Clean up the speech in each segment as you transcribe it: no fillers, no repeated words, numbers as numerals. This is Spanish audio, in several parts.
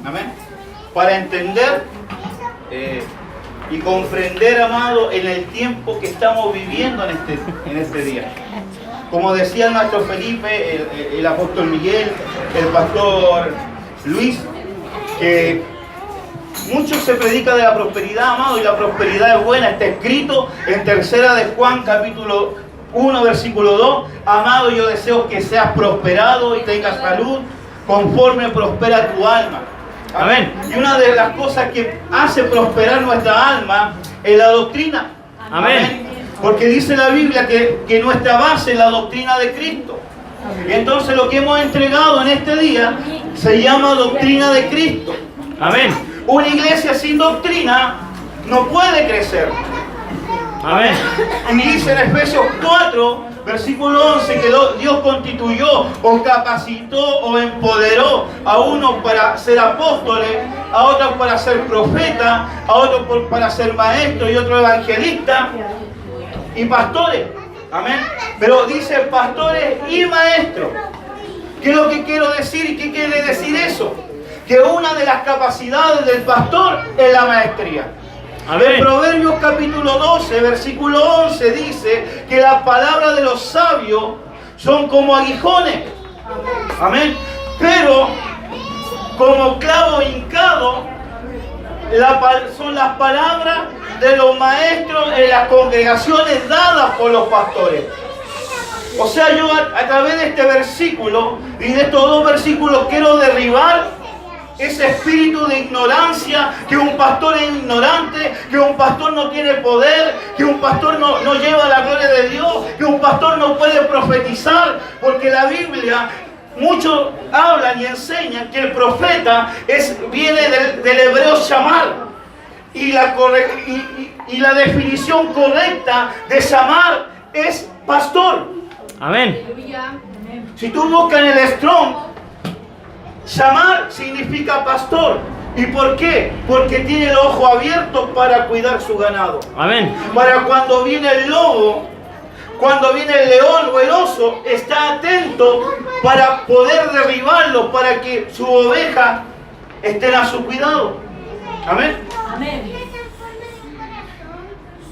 Amén. Para entender y comprender, amado, en el tiempo que estamos viviendo en este día. Como decía el maestro Felipe, el apóstol Miguel, el pastor Luis, que mucho se predica de la prosperidad, amado, y la prosperidad es buena. Está escrito en 3 de Juan, capítulo 1, versículo 2. Amado, yo deseo que seas prosperado y tengas salud conforme prospera tu alma. Amén. Y una de las cosas que hace prosperar nuestra alma es la doctrina. Amén. Porque dice la Biblia que nuestra base es la doctrina de Cristo. Y entonces lo que hemos entregado en este día se llama doctrina de Cristo. Amén. Una iglesia sin doctrina no puede crecer. Amén. Y dice en Efesios 4, versículo 11, que Dios constituyó o capacitó o empoderó a unos para ser apóstoles, a otros para ser profetas, a otros para ser maestros y otros evangelistas y pastores. Amén. Pero dice pastores y maestros. ¿Qué es lo que quiero decir y qué quiere decir eso? Que una de las capacidades del pastor es la maestría. Amén. En Proverbios capítulo 12, versículo 11 dice que las palabras de los sabios son como aguijones. Amén. Pero como clavo hincado son las palabras de los maestros en las congregaciones dadas por los pastores. O sea, yo a través de este versículo y de estos dos versículos quiero derribar ese espíritu de ignorancia, que un pastor es ignorante, que un pastor no tiene poder, que un pastor no lleva la gloria de Dios, que un pastor no puede profetizar, porque la Biblia, muchos hablan y enseñan que el profeta viene del hebreo shamar, y la definición correcta de shamar es pastor. Amén. Si tú buscas en el Strong, shamar significa pastor. ¿Y por qué? Porque tiene el ojo abierto para cuidar su ganado. Amén. Para cuando viene el lobo, cuando viene el león o el oso, está atento para poder derribarlo, para que su oveja esté a su cuidado. Amén. Amén.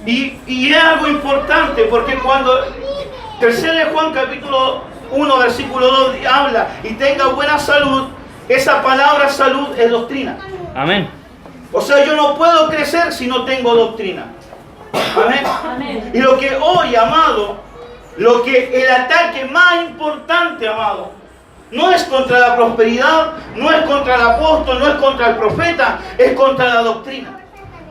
Y es algo importante, porque cuando 3 de Juan capítulo 1 versículo 2 habla y tenga buena salud, esa palabra salud es doctrina. Amén. O sea, yo no puedo crecer si no tengo doctrina. Amén. Amén. Y lo que hoy, amado, el ataque más importante, amado, no es contra la prosperidad, no es contra el apóstol, no es contra el profeta, es contra la doctrina.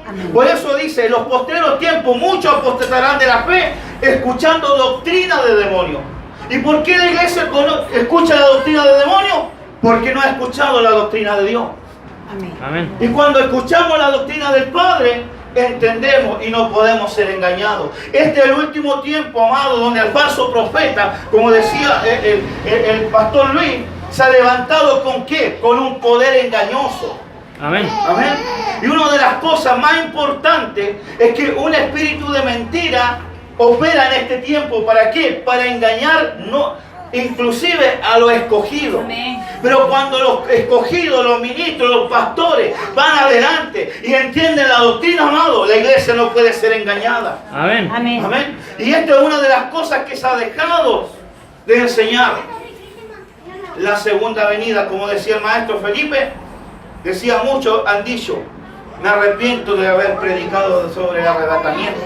Amén. Por eso dice, en los postreros tiempos muchos apostatarán de la fe, escuchando doctrina de demonios. ¿Y por qué la iglesia escucha la doctrina de demonios? Porque no ha escuchado la doctrina de Dios. Amén. Amén. Y cuando escuchamos la doctrina del Padre, entendemos y no podemos ser engañados. Este es el último tiempo, amado, donde el falso profeta, como decía el pastor Luis, se ha levantado ¿con qué? Con un poder engañoso. Amén. Amén. Y una de las cosas más importantes es que un espíritu de mentira opera en este tiempo. ¿Para qué? Para engañar, inclusive a los escogidos. Amén. Pero cuando los escogidos, los ministros, los pastores van adelante y entienden la doctrina, amado, la iglesia no puede ser engañada. Amén. Amén. Amén. Y esta es una de las cosas que se ha dejado de enseñar. La segunda venida, como decía el maestro Felipe, decía muchos han dicho, me arrepiento de haber predicado sobre el arrebatamiento.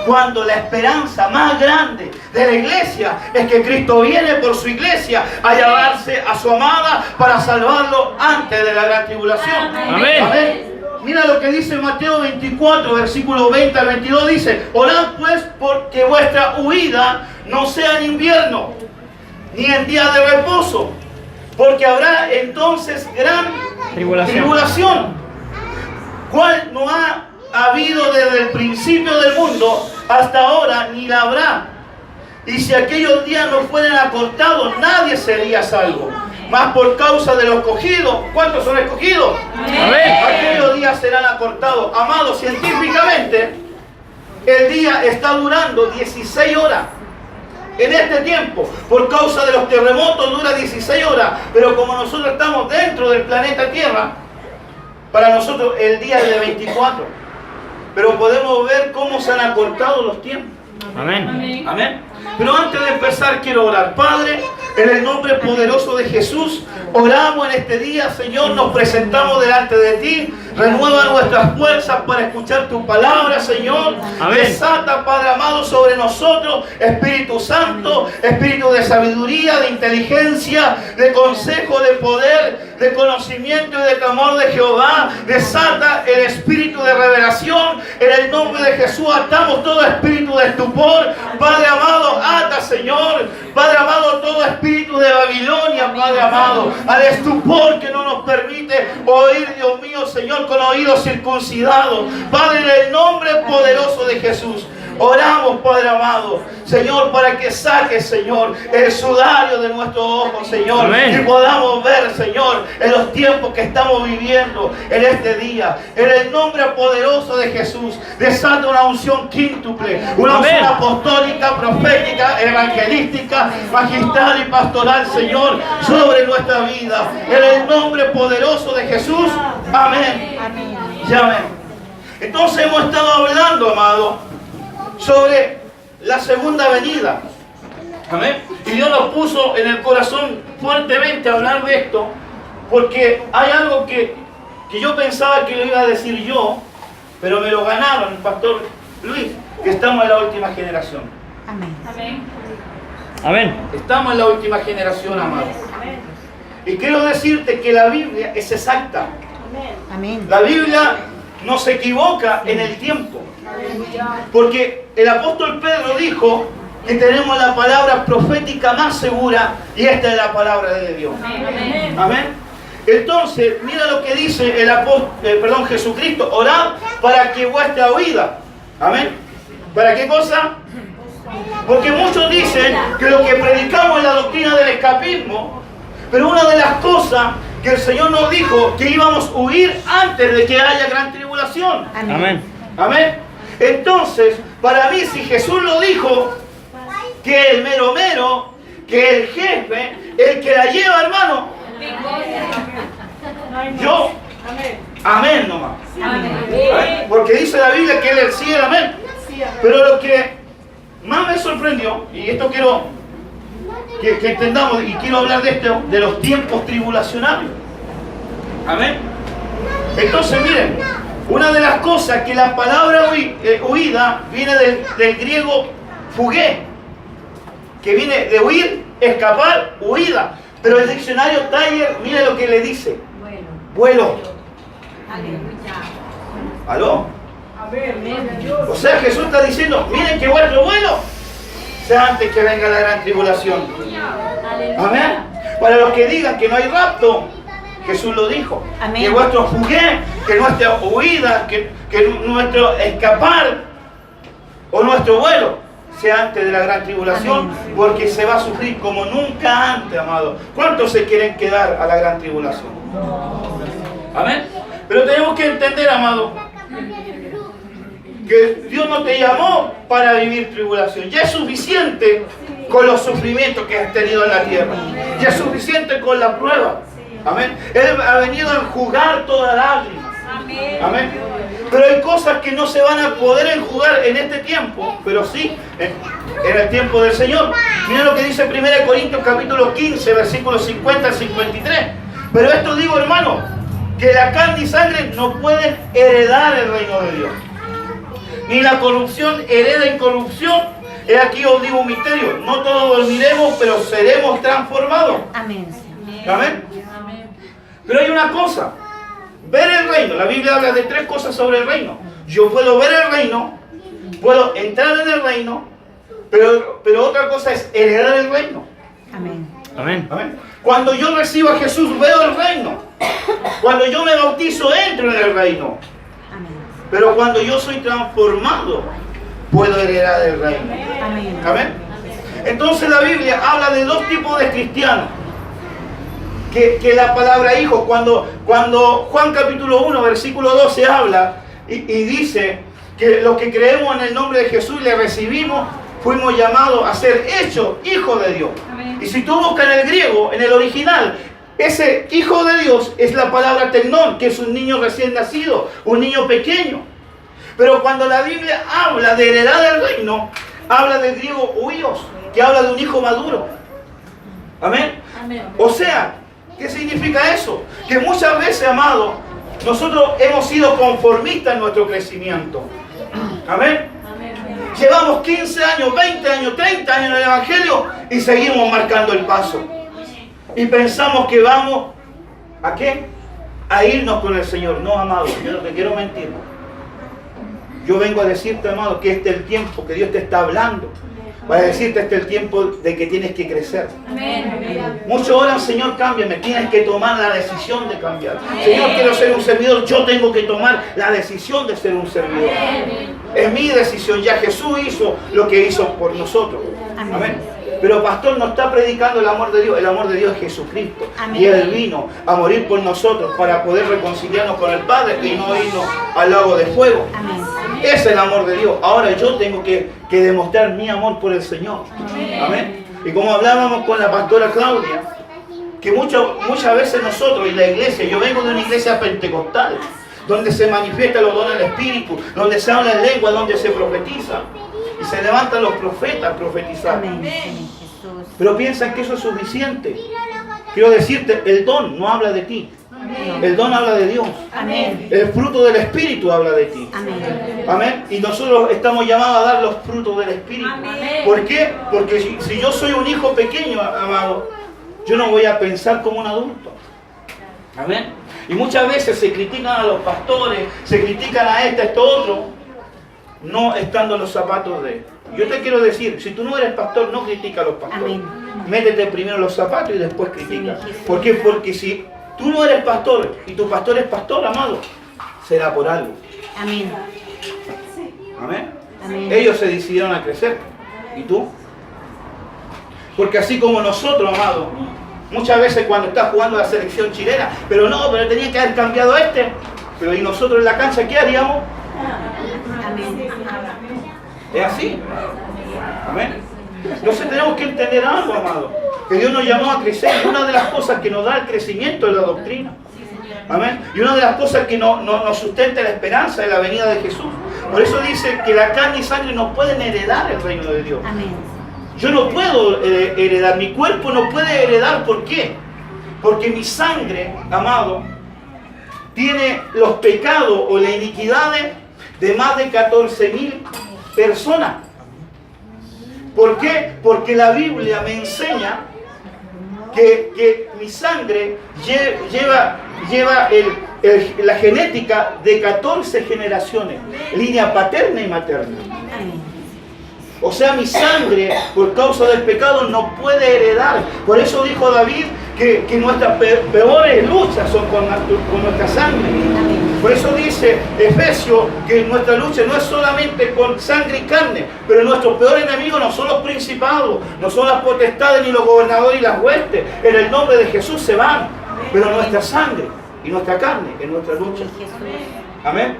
Cuando la esperanza más grande de la iglesia es que Cristo viene por su iglesia a llevarse a su amada para salvarlo antes de la gran tribulación. Amén. Amén. Mira lo que dice Mateo 24, versículo 20 al 22, dice, orad pues porque vuestra huida no sea en invierno, ni en día de reposo, porque habrá entonces gran tribulación, cual no ha habido desde el principio del mundo hasta ahora, ni la habrá. Y si aquellos días no fueran acortados, nadie sería salvo. Mas por causa de los escogidos, ¿cuántos son escogidos? Amén. Aquellos días serán acortados. Amados, científicamente, el día está durando 16 horas. en este tiempo. Por causa de los terremotos dura 16 horas, pero como nosotros estamos dentro del planeta Tierra, para nosotros el día es de 24. Pero podemos ver cómo se han acortado los tiempos. Amén. Amén. Pero antes de empezar quiero orar. Padre, en el nombre poderoso de Jesús, oramos en este día, Señor, nos presentamos delante de ti. Renueva nuestras fuerzas para escuchar tu palabra, Señor. Amén. Desata, Padre amado, sobre nosotros, Espíritu Santo, Espíritu de sabiduría, de inteligencia, de consejo, de poder, de conocimiento y de temor de Jehová. Desata el espíritu de revelación. En el nombre de Jesús atamos todo espíritu de estupor. Padre amado, ata, Señor. Padre amado, todo espíritu de Babilonia, Padre amado, al estupor que no nos permite oír, Dios mío, Señor, con oídos circuncidados. Padre, en el nombre poderoso de Jesús, oramos, Padre amado, Señor, para que saques, Señor, el sudario de nuestros ojos, Señor. Amén. Y podamos ver, Señor, en los tiempos que estamos viviendo en este día. En el nombre poderoso de Jesús, desata una unción quíntuple, una Amén. unción apostólica, profética, evangelística, magistral y pastoral, Señor, sobre nuestra vida. En el nombre poderoso de Jesús. Amén. Y amén. Entonces hemos estado hablando, amado, sobre la segunda venida. Amén. Y Dios nos puso en el corazón fuertemente a hablar de esto, porque hay algo que yo pensaba que lo iba a decir yo, pero me lo ganaron el pastor Luis, que estamos en la última generación. Amén. Amén. Amén. Estamos en la última generación, amados. Y quiero decirte que la Biblia es exacta. Amén. La Biblia no se equivoca en el tiempo. Porque el apóstol Pedro dijo que tenemos la palabra profética más segura, y esta es la palabra de Dios. Amén. Entonces, mira lo que dice el apóstol, Jesucristo: orad para que vuestra oída. Amén. ¿Para qué cosa? Porque muchos dicen que lo que predicamos es la doctrina del escapismo, pero una de las cosas que el Señor nos dijo que íbamos a huir antes de que haya gran tribulación. Amén. Amén. Entonces, para mí, si Jesús lo dijo, que el mero mero, que el jefe, el que la lleva, hermano, yo, amén nomás. Amén. Porque dice la Biblia que Él es el sí y el amén. Pero lo que más me sorprendió, y esto quiero que entendamos, y quiero hablar de esto, de los tiempos tribulacionarios. Amén. Entonces, miren, una de las cosas que la palabra huida viene del griego fugué, que viene de huir, escapar, huida. Pero el diccionario Taller, mire lo que le dice: vuelo. ¿Aló? O sea, Jesús está diciendo: miren que vuestro vuelo sea antes que venga la gran tribulación. Amén. Para los que digan que no hay rapto, Jesús lo dijo. Amén. Que vuestro fugué, que nuestra huida, que nuestro escapar o nuestro vuelo sea antes de la gran tribulación. Amén. Porque se va a sufrir como nunca antes, amado. ¿Cuántos se quieren quedar a la gran tribulación? Amén. Pero tenemos que entender, amado, que Dios no te llamó para vivir tribulación. Ya es suficiente con los sufrimientos que has tenido en la tierra. Ya es suficiente con la prueba. Amén. Él ha venido a enjugar toda lágrima. Amén. Pero hay cosas que no se van a poder enjugar en este tiempo, pero sí en el tiempo del Señor. Mira lo que dice 1 Corintios capítulo 15, versículos 50 al 53. Pero esto digo, hermano, que la carne y sangre no pueden heredar el reino de Dios, ni la corrupción hereda incorrupción. He aquí os digo un misterio: no todos dormiremos, pero seremos transformados. Amén. Amén. Pero hay una cosa: ver el reino. La Biblia habla de 3 cosas sobre el reino. Yo puedo ver el reino, puedo entrar en el reino, pero otra cosa es heredar el reino. Amén. Amén. Amén. Cuando yo recibo a Jesús, veo el reino. Cuando yo me bautizo, entro en el reino. Amén. Pero cuando yo soy transformado, puedo heredar el reino. Amén. Amén. Entonces la Biblia habla de 2 tipos de cristianos. Que la palabra hijo, cuando Juan capítulo 1, versículo 12 habla y dice que los que creemos en el nombre de Jesús le recibimos, fuimos llamados a ser hechos hijos de Dios. Y si tú buscas en el griego, en el original, ese hijo de Dios es la palabra tecnón, que es un niño recién nacido, un niño pequeño. Pero cuando la Biblia habla de heredad del reino, habla del griego huios, que habla de un hijo maduro. Amén. O sea, ¿qué significa eso? Que muchas veces, amado, nosotros hemos sido conformistas en nuestro crecimiento. Amén. Llevamos 15 años, 20 años, 30 años en el Evangelio y seguimos marcando el paso. Y pensamos que vamos, ¿a qué? A irnos con el Señor. No, amado, yo no te quiero mentir. Yo vengo a decirte, amado, que este es el tiempo que Dios te está hablando. Para decirte, este es el tiempo de que tienes que crecer. Muchos oran, Señor, cámbiame. Tienes que tomar la decisión de cambiar. Señor, quiero ser un servidor. Yo tengo que tomar la decisión de ser un servidor. Es mi decisión. Ya Jesús hizo lo que hizo por nosotros. Amén. Pero pastor, no está predicando el amor de Dios. El amor de Dios es Jesucristo. Y Él vino a morir por nosotros para poder reconciliarnos con el Padre y no irnos al lago de fuego. Ese es el amor de Dios. Ahora yo tengo que demostrar mi amor por el Señor. Amén. Y como hablábamos con la pastora Claudia, que muchas veces nosotros y la iglesia, yo vengo de una iglesia pentecostal, donde se manifiestan los dones del Espíritu, donde se habla en lengua, donde se profetiza. Y se levantan los profetas a profetizar. Pero piensan que eso es suficiente. Quiero decirte, el don no habla de ti. El don habla de Dios. El fruto del Espíritu habla de ti. Amén. Y nosotros estamos llamados a dar los frutos del Espíritu. ¿Por qué? Porque si yo soy un hijo pequeño, amado, yo no voy a pensar como un adulto. Amén. Y muchas veces se critican a los pastores, se critican a esto, otro, no estando en los zapatos de él. Yo te quiero decir, si tú no eres pastor, no critica a los pastores. Métete primero los zapatos y después critica. ¿Por qué? Porque si tú no eres pastor y tu pastor es pastor, amado, será por algo. Amén. Ellos se decidieron a crecer. ¿Y tú? Porque así como nosotros, amado, muchas veces cuando estás jugando la selección chilena, pero tenía que haber cambiado pero ¿y nosotros en la cancha qué haríamos? Es así. Amén. Entonces tenemos que entender algo, amado, que Dios nos llamó a crecer. Y una de las cosas que nos da el crecimiento es la doctrina. Amén. Y una de las cosas que nos sustenta la esperanza es la venida de Jesús. Por eso dice que la carne y sangre no pueden heredar el reino de Dios. Amén. Yo no puedo heredar, mi cuerpo no puede heredar. ¿Por qué? Porque mi sangre, amado, tiene los pecados o las iniquidades de más de 14.000 personas. ¿Por qué? Porque la Biblia me enseña que mi sangre lleva la genética de 14 generaciones, línea paterna y materna. O sea, mi sangre, por causa del pecado, no puede heredar. Por eso dijo David que nuestras peores luchas son con nuestra sangre. Por eso dice Efesios que nuestra lucha no es solamente con sangre y carne, pero nuestros peores enemigos no son los principados, no son las potestades ni los gobernadores y las huestes. En el nombre de Jesús se van, pero nuestra sangre y nuestra carne es nuestra lucha. Amén.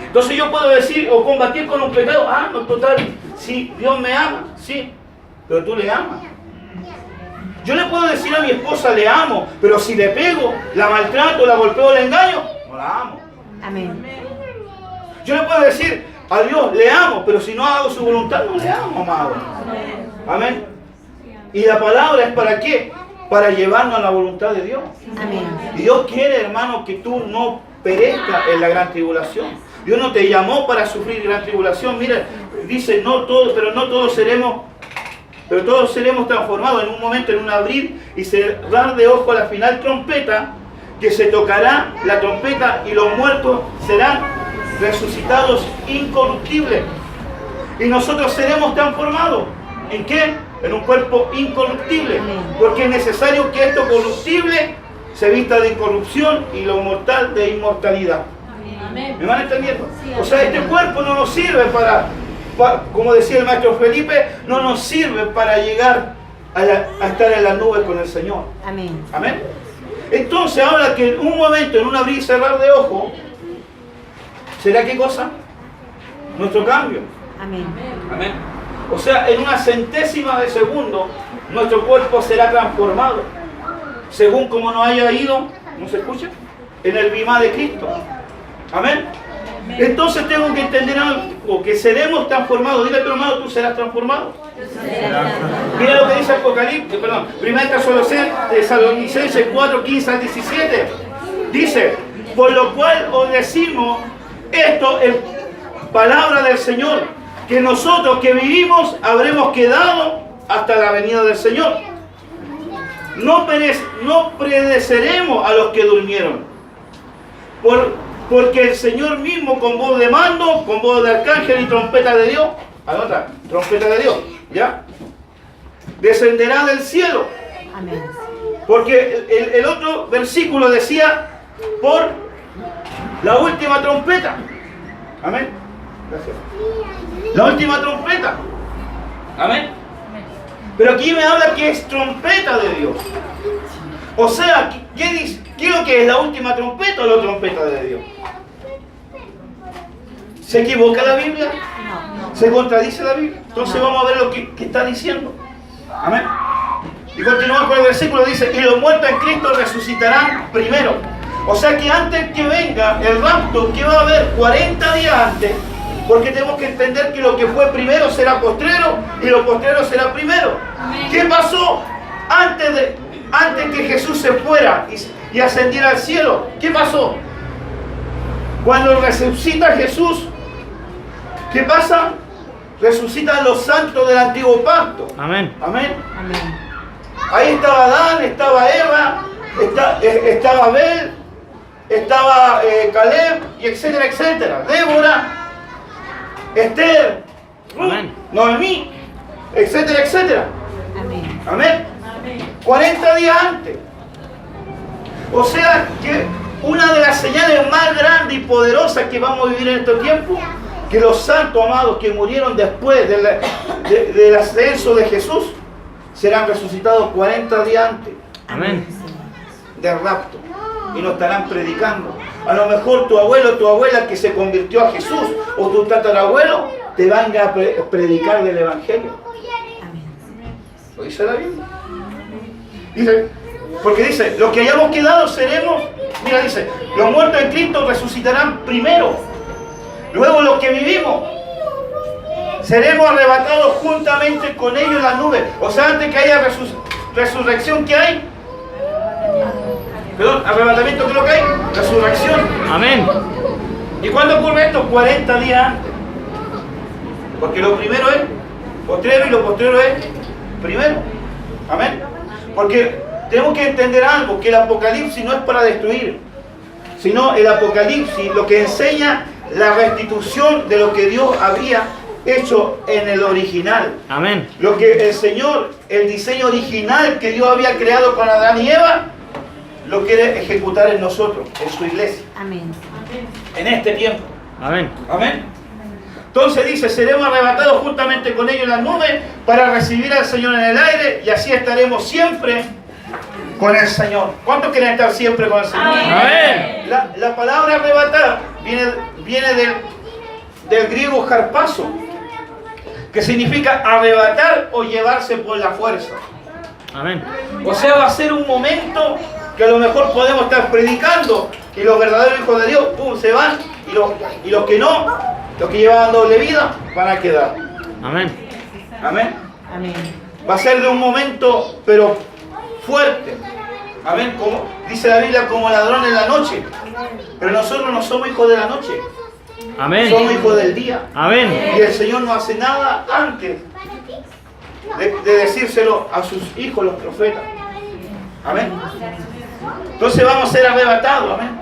Entonces yo puedo decir o combatir con un pecado, no, total, sí, Dios me ama, sí, pero tú le amas. Yo le puedo decir a mi esposa, le amo, pero si le pego, la maltrato, la golpeo, la engaño, no la amo. Amén. Yo le puedo decir a Dios, le amo, pero si no hago su voluntad, no le amo, amado. Amén. Y la palabra es ¿para qué? Para llevarnos a la voluntad de Dios. Amén. Y Dios quiere, hermano, que tú no perezcas en la gran tribulación. Dios no te llamó para sufrir gran tribulación. Mira, dice, no todos seremos transformados en un momento, en un abrir y cerrar de ojo a la final trompeta, que se tocará la trompeta y los muertos serán resucitados incorruptibles. Y nosotros seremos transformados. ¿En qué? En un cuerpo incorruptible. Porque es necesario que esto corruptible se vista de incorrupción y lo mortal de inmortalidad. ¿Me van entendiendo? O sea, este cuerpo no nos sirve para, como decía el maestro Felipe, no nos sirve para llegar a estar en las nubes con el Señor. Amén. Amén. Entonces habla que en un momento, en un abrir y cerrar de ojos, ¿será qué cosa? Nuestro cambio. Amén. Amén. O sea, en una centésima de segundo, nuestro cuerpo será transformado. Según como nos haya ido, ¿no se escucha? En el bimá de Cristo. Amén. Entonces tengo que entender algo, que seremos transformados. Dile a tu hermano, tú serás transformado. Mira lo que dice Apocalipsis, perdón, 1 Tesalonicenses 4, 15 al 17. Dice, por lo cual os decimos esto en palabra del Señor, que nosotros que vivimos habremos quedado hasta la venida del Señor. No pereceremos a los que durmieron. Porque el Señor mismo con voz de mando, con voz de arcángel y trompeta de Dios, anota, trompeta de Dios, ¿ya? Descenderá del cielo. Amén. Porque el otro versículo decía, por la última trompeta. Amén. Gracias. La última trompeta. Amén. Pero aquí me habla que es trompeta de Dios. O sea, ¿qué es lo que es la última trompeta o la trompeta de Dios? ¿Se equivoca la Biblia? ¿Se contradice la Biblia? Entonces vamos a ver lo que está diciendo. Amén. Y continuamos con el versículo, dice, y los muertos en Cristo resucitarán primero. O sea que antes que venga el rapto, que va a haber 40 días antes, porque tenemos que entender que lo que fue primero será postrero y lo postrero será primero. ¿Qué pasó antes que Jesús se fuera y ascendiera al cielo? ¿Qué pasó? Cuando resucita Jesús, ¿qué pasa? Resucitan los santos del antiguo pacto. Amén. Amén. Amén. Ahí estaba Adán, estaba Eva, estaba Abel, estaba Caleb, y etcétera, etcétera. Débora, Esther, Amén. Noemí, etcétera, etcétera. Amén. Amén. 40 días antes. O sea que una de las señales más grandes y poderosas que vamos a vivir en estos tiempos, que los santos amados que murieron después del ascenso de Jesús, serán resucitados 40 días antes Amén. del rapto. Y nos estarán predicando. A lo mejor tu abuelo o tu abuela que se convirtió a Jesús, o tu tatarabuelo, te van a predicar del Evangelio. Amén. ¿Lo dice la Biblia? Dice, porque dice, los que hayamos quedado seremos, mira, dice, los muertos en Cristo resucitarán primero. Luego los que vivimos seremos arrebatados juntamente con ellos en las nubes. O sea, antes que haya resurrección, ¿qué hay? Perdón, arrebatamiento, ¿qué es lo que hay? Resurrección. Amén. ¿Y cuándo ocurre esto? 40 días antes. Porque lo primero es postrero y lo postrero es primero. Amén. Porque tenemos que entender algo, que el Apocalipsis no es para destruir, sino el Apocalipsis lo que enseña la restitución de lo que Dios había hecho en el original. Amén. Lo que el Señor, el diseño original que Dios había creado con Adán y Eva, lo quiere ejecutar en nosotros, en su iglesia, Amén. en este tiempo. Amén. Amén. Entonces dice, seremos arrebatados juntamente con ellos en las nubes para recibir al Señor en el aire, y así estaremos siempre con el Señor. ¿Cuántos quieren estar siempre con el Señor? Amén. La palabra arrebatar viene del griego harpazo, que significa arrebatar o llevarse por la fuerza. Amén. O sea, va a ser un momento que a lo mejor podemos estar predicando y los verdaderos hijos de Dios, pum, se van, y los que no, los que llevaban doble vida, van a quedar. Amén. Amén. Amén. Va a ser de un momento, pero fuerte. Amén. Como dice la Biblia, como ladrón en la noche. Pero nosotros no somos hijos de la noche. Amén. Somos hijos del día. Amén. Y el Señor no hace nada antes de decírselo a sus hijos, los profetas. Amén. Entonces vamos a ser arrebatados. Amén.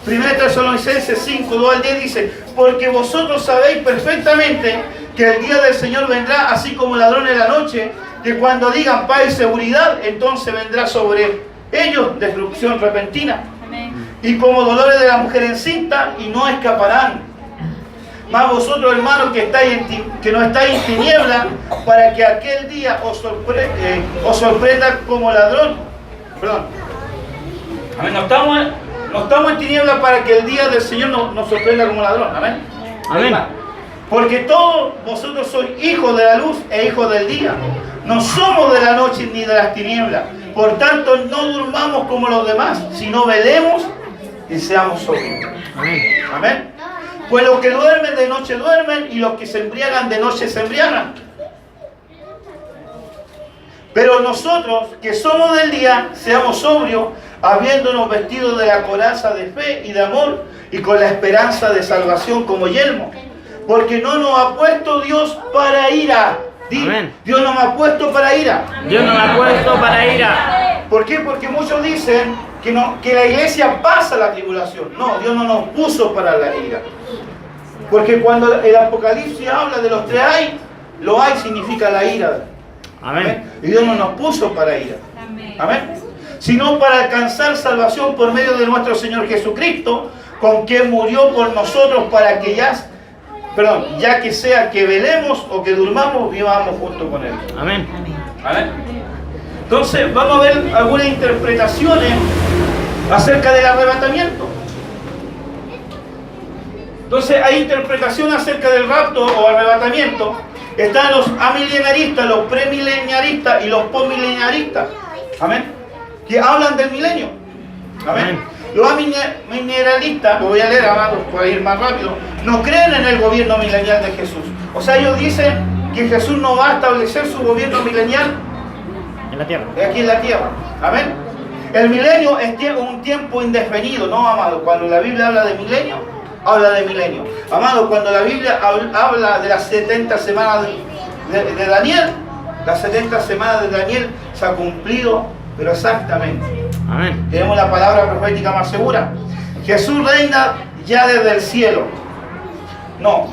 1 Tesalonicenses 5, 2 al 10 dice, porque vosotros sabéis perfectamente que el día del Señor vendrá así como ladrón en la noche, que cuando digan paz y seguridad, entonces vendrá sobre ellos destrucción repentina. Y como dolores de la mujer encinta, y no escaparán. Mas vosotros, hermanos, que no estáis en tiniebla, para que aquel día os sorprenda como ladrón. Perdón. Amén. No estamos en tiniebla para que el día del Señor nos sorprenda como ladrón. Amén. Amén. Porque todos vosotros sois hijos de la luz e hijos del día. No somos de la noche ni de las tinieblas. Por tanto, no durmamos como los demás, sino velemos y seamos sobrios. Amén. Amén. Pues los que duermen de noche duermen, y los que se embriagan de noche se embriagan. Pero nosotros, que somos del día, seamos sobrios, habiéndonos vestido de la coraza de fe y de amor, y con la esperanza de salvación como yelmo. Porque no nos ha puesto Dios para ira. Amén. Dios no me ha puesto para ira. Dios no me ha puesto para ira. ¿Por qué? Porque muchos dicen que la iglesia pasa la tribulación. No, Dios no nos puso para la ira. Porque cuando el Apocalipsis habla de los 3 hay, lo hay significa la ira. Amén. Y Dios no nos puso para ira. Amén. Sino para alcanzar salvación por medio de nuestro Señor Jesucristo, con quien murió por nosotros para que ya que sea que velemos o que durmamos, vivamos junto con Él. Amén. ¿Vale? Entonces vamos a ver algunas interpretaciones acerca del arrebatamiento. Entonces hay interpretación acerca del rapto o arrebatamiento. Están los amilenaristas, los premileniaristas y los postmileniaristas. Amén. Que hablan del milenio. Amén. Los amilenaristas, lo voy a leer ahora para ir más rápido, no creen en el gobierno milenial de Jesús. O sea, ellos dicen que Jesús no va a establecer su gobierno milenial En la tierra. aquí en la tierra. Amén. El milenio es un tiempo indefinido, ¿no, amado? Cuando la Biblia habla de milenio, habla de milenio. Amado, cuando la Biblia habla de las 70 semanas de Daniel, las 70 semanas de Daniel se han cumplido, pero exactamente. Amén. Tenemos la palabra profética más segura. Jesús reina ya desde el cielo. No.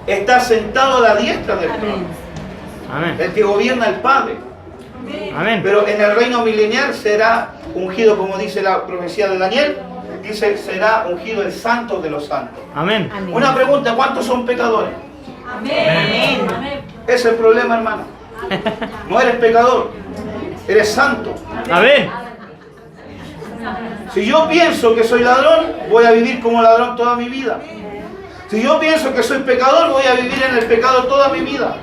Está sentado a la diestra del trono. Amén. El que gobierna el Padre. Amén. Pero en el reino milenial será ungido, como dice la profecía de Daniel, dice, será ungido el santo de los santos. Amén. Una pregunta, ¿cuántos son pecadores? Amén. Ese es el problema, hermano. No eres pecador, eres santo. Amén. Si yo pienso que soy ladrón, voy a vivir como ladrón toda mi vida. Si yo pienso que soy pecador, voy a vivir en el pecado toda mi vida.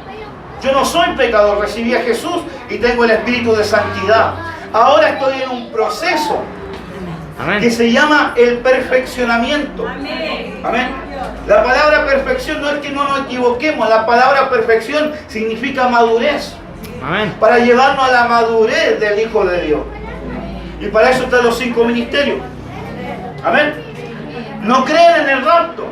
Yo no soy pecador, recibí a Jesús y tengo el espíritu de santidad. Ahora estoy en un proceso Amén. que se llama el perfeccionamiento. Amén. La palabra perfección no es que no nos equivoquemos, la palabra perfección significa madurez. Amén. Para llevarnos a la madurez del Hijo de Dios. Y para eso están los 5 ministerios. Amén. No creen en el rapto,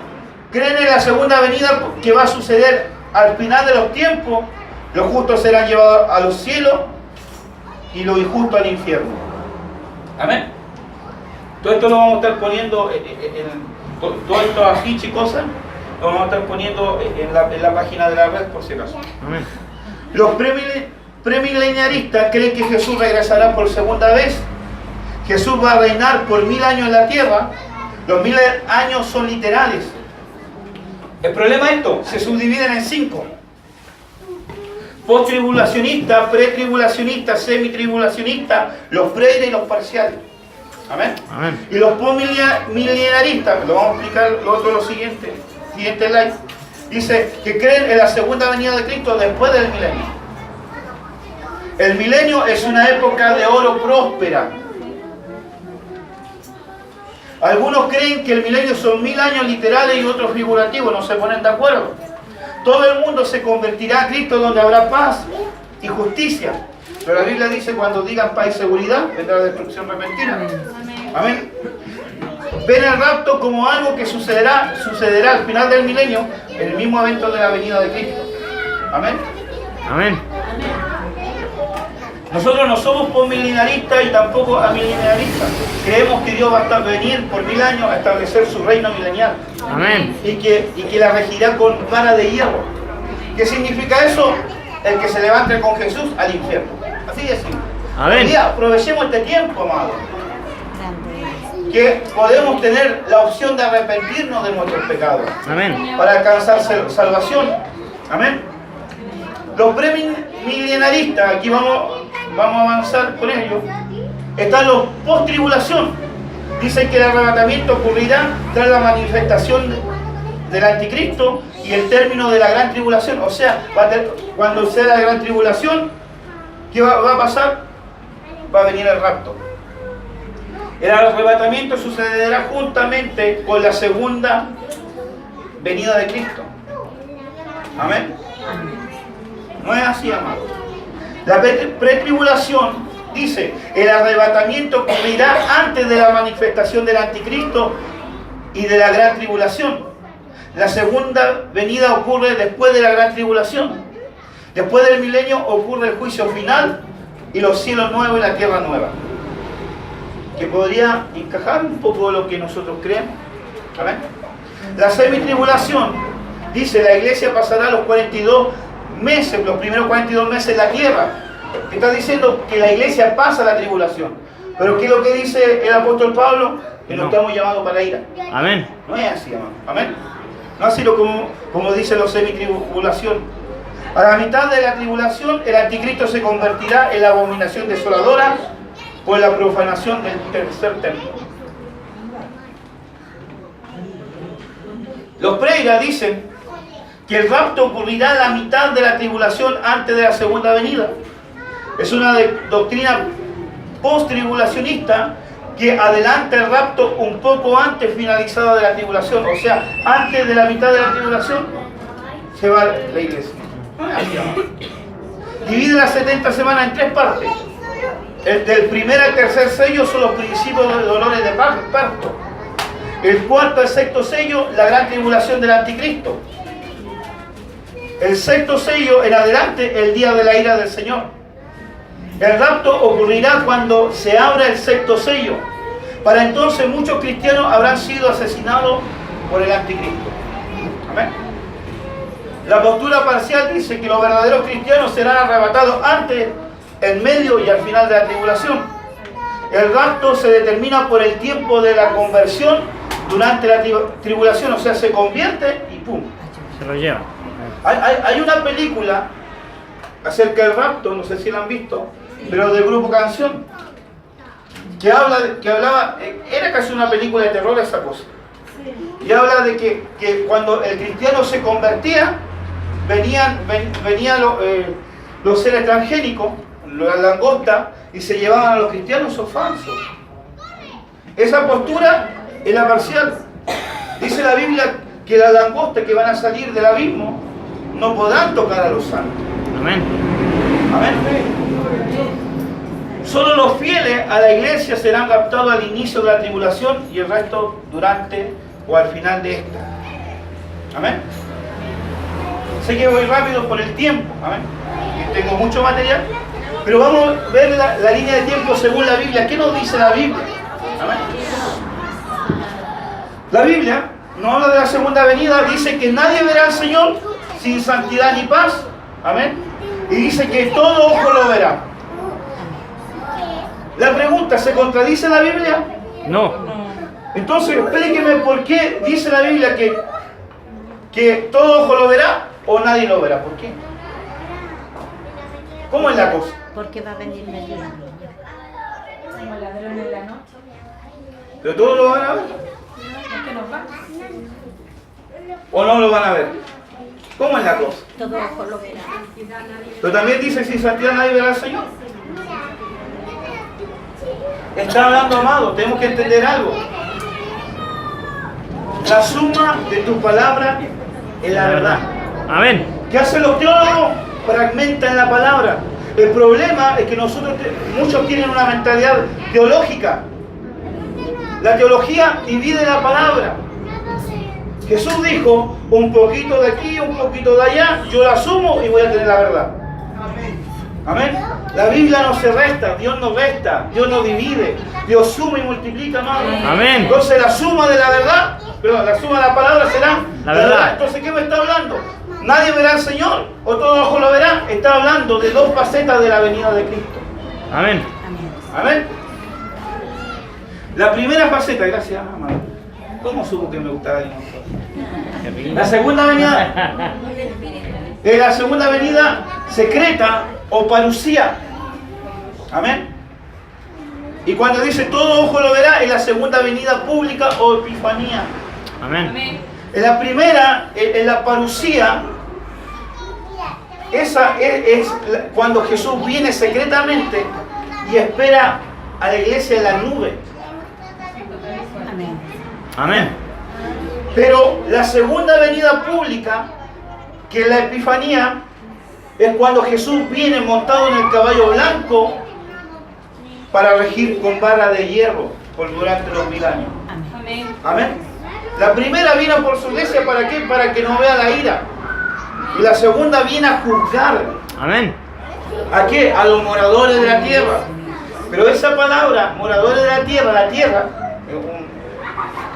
creen en la segunda venida que va a suceder al final de los tiempos. Los justos serán llevados a los cielos y los injustos al infierno. Amén. Todo esto lo vamos a estar poniendo todo esto afiches y cosas, lo vamos a estar poniendo en la página de la red por si acaso. Amén. Los premileniaristas creen que Jesús regresará por segunda vez. Jesús va a reinar por 1000 años en la tierra. Los 1000 años son literales. El problema es esto, se subdividen en 5. Post-tribulacionistas, pre-tribulacionistas, semi-tribulacionistas, los freires y los parciales. Amén. Amén. Y los postmilenaristas, lo vamos a explicar lo siguiente slide, dice que creen en la segunda venida de Cristo después del milenio. El milenio es una época de oro próspera. Algunos creen que el milenio son 1000 años literales y otros figurativos, no se ponen de acuerdo. Todo el mundo se convertirá a Cristo donde habrá paz y justicia. Pero la Biblia dice, cuando digan paz y seguridad, vendrá la destrucción repentina. Amén. Ven el rapto como algo que sucederá al final del milenio, el mismo evento de la venida de Cristo. Amén. Amén. Nosotros no somos postmilenaristas y tampoco amilenaristas. Creemos que Dios va a venir por 1000 años a establecer su reino milenial. Amén. Y que la regirá con vara de hierro. ¿Qué significa eso? El que se levante con Jesús al infierno. Así de simple. Amén. Hoy día aprovechemos este tiempo, amado. Que podemos tener la opción de arrepentirnos de nuestros pecados. Amén. Para alcanzar salvación. Amén. Los premilenaristas, aquí vamos a avanzar con ellos. Están los post-tribulación. Dicen que el arrebatamiento ocurrirá tras la manifestación del anticristo y el término de la gran tribulación. O sea, cuando sea la gran tribulación, ¿qué va a pasar? Va a venir el rapto. El arrebatamiento sucederá juntamente con la segunda venida de Cristo. Amén. No es así, amado. La pretribulación dice, el arrebatamiento ocurrirá antes de la manifestación del anticristo y de la gran tribulación. La segunda venida ocurre después de la gran tribulación. Después del milenio ocurre el juicio final y los cielos nuevos y la tierra nueva. Que podría encajar un poco lo que nosotros creemos. ¿Amén? La semitribulación, dice, la iglesia pasará los 42 meses, los primeros 42 meses en la tierra. Está diciendo que la iglesia pasa la tribulación. Pero ¿qué es lo que dice el apóstol Pablo? Que no estamos llamados para ira. Amén. No es así, amado. Amén. No así como dice los semitribulación. A la mitad de la tribulación, el anticristo se convertirá en la abominación desoladora por la profanación del tercer templo. Los Preira dicen que el rapto ocurrirá en la mitad de la tribulación antes de la segunda venida. Es una doctrina post-tribulacionista que adelanta el rapto un poco antes finalizada de la tribulación. O sea, antes de la mitad de la tribulación se va la iglesia. Divide las 70 semanas en 3 partes. Del primer al tercer sello son los principios de dolores de parto. El cuarto al sexto sello, la gran tribulación del anticristo. El sexto sello en adelante, el día de la ira del Señor. El rapto ocurrirá cuando se abra el sexto sello. Para entonces muchos cristianos habrán sido asesinados por el anticristo. Amén. La postura parcial dice que los verdaderos cristianos serán arrebatados antes, en medio y al final de la tribulación. El rapto se determina por el tiempo de la conversión durante la tribulación, o sea, se convierte y ¡pum! Se lo lleva. Hay una película acerca del rapto, no sé si la han visto, pero del grupo Canción, que hablaba, era casi una película de terror esa cosa, y habla de que cuando el cristiano se convertía, venían los seres transgénicos, las langostas, y se llevaban a los cristianos. Son falsos. Esa postura es la parcial. Dice la Biblia que las langostas que van a salir del abismo no podrán tocar a los santos. Amén. Amén. Solo los fieles a la iglesia serán raptados al inicio de la tribulación y el resto durante o al final de esta. Amén. Sé que voy rápido por el tiempo. Amén. Y tengo mucho material. Pero vamos a ver la línea de tiempo según la Biblia. ¿Qué nos dice la Biblia? Amén. La Biblia no habla de la segunda venida. Dice que nadie verá al Señor sin santidad ni paz. Amén. Y dice que todo ojo lo verá. La pregunta, ¿se contradice la Biblia? No. Entonces explíqueme por qué dice la Biblia que todo ojo lo verá o nadie lo verá. ¿Por qué? ¿Cómo es la cosa? Porque va a venir el día. Como ladrón en la noche. ¿Pero todos lo van a ver? Es que nos va. ¿O no lo van a ver? ¿Cómo es la cosa? Todo ojo lo verá. Pero también dice, sin santidad nadie verá al Señor. Está hablando, amado, tenemos que entender algo. La suma de tus palabras es la verdad. Amén. ¿Qué hacen los teólogos? Fragmentan la palabra. El problema es que muchos tienen una mentalidad teológica. La teología divide la palabra. Jesús dijo, un poquito de aquí, un poquito de allá, yo la sumo y voy a tener la verdad. Amén. La Biblia no se resta, Dios no resta, Dios no divide, Dios suma y multiplica, amado. Amén. Entonces la suma de la verdad, perdón, la suma de la palabra será la verdad. Entonces, ¿qué me está hablando? Nadie verá al Señor, o todo ojo lo verá. Está hablando de dos facetas de la venida de Cristo. Amén. Amén. La primera faceta, gracias, amado. ¿Cómo supo que me gustaba el La segunda venida es la segunda venida secreta o parucía. Amén. Y cuando dice todo ojo lo verá, es la segunda venida pública o epifanía. Amén. En la primera, en la parucía, esa es cuando Jesús viene secretamente y espera a la iglesia en la nube. Amén. Amén. Pero la segunda venida pública, que es la Epifanía, es cuando Jesús viene montado en el caballo blanco para regir con vara de hierro por durante los 1000 años. Amén. Amén. La primera viene por su iglesia, ¿para qué? Para que no vea la ira. Y la segunda viene a juzgar. Amén. ¿A qué? A los moradores de la tierra. Pero esa palabra, moradores de la tierra,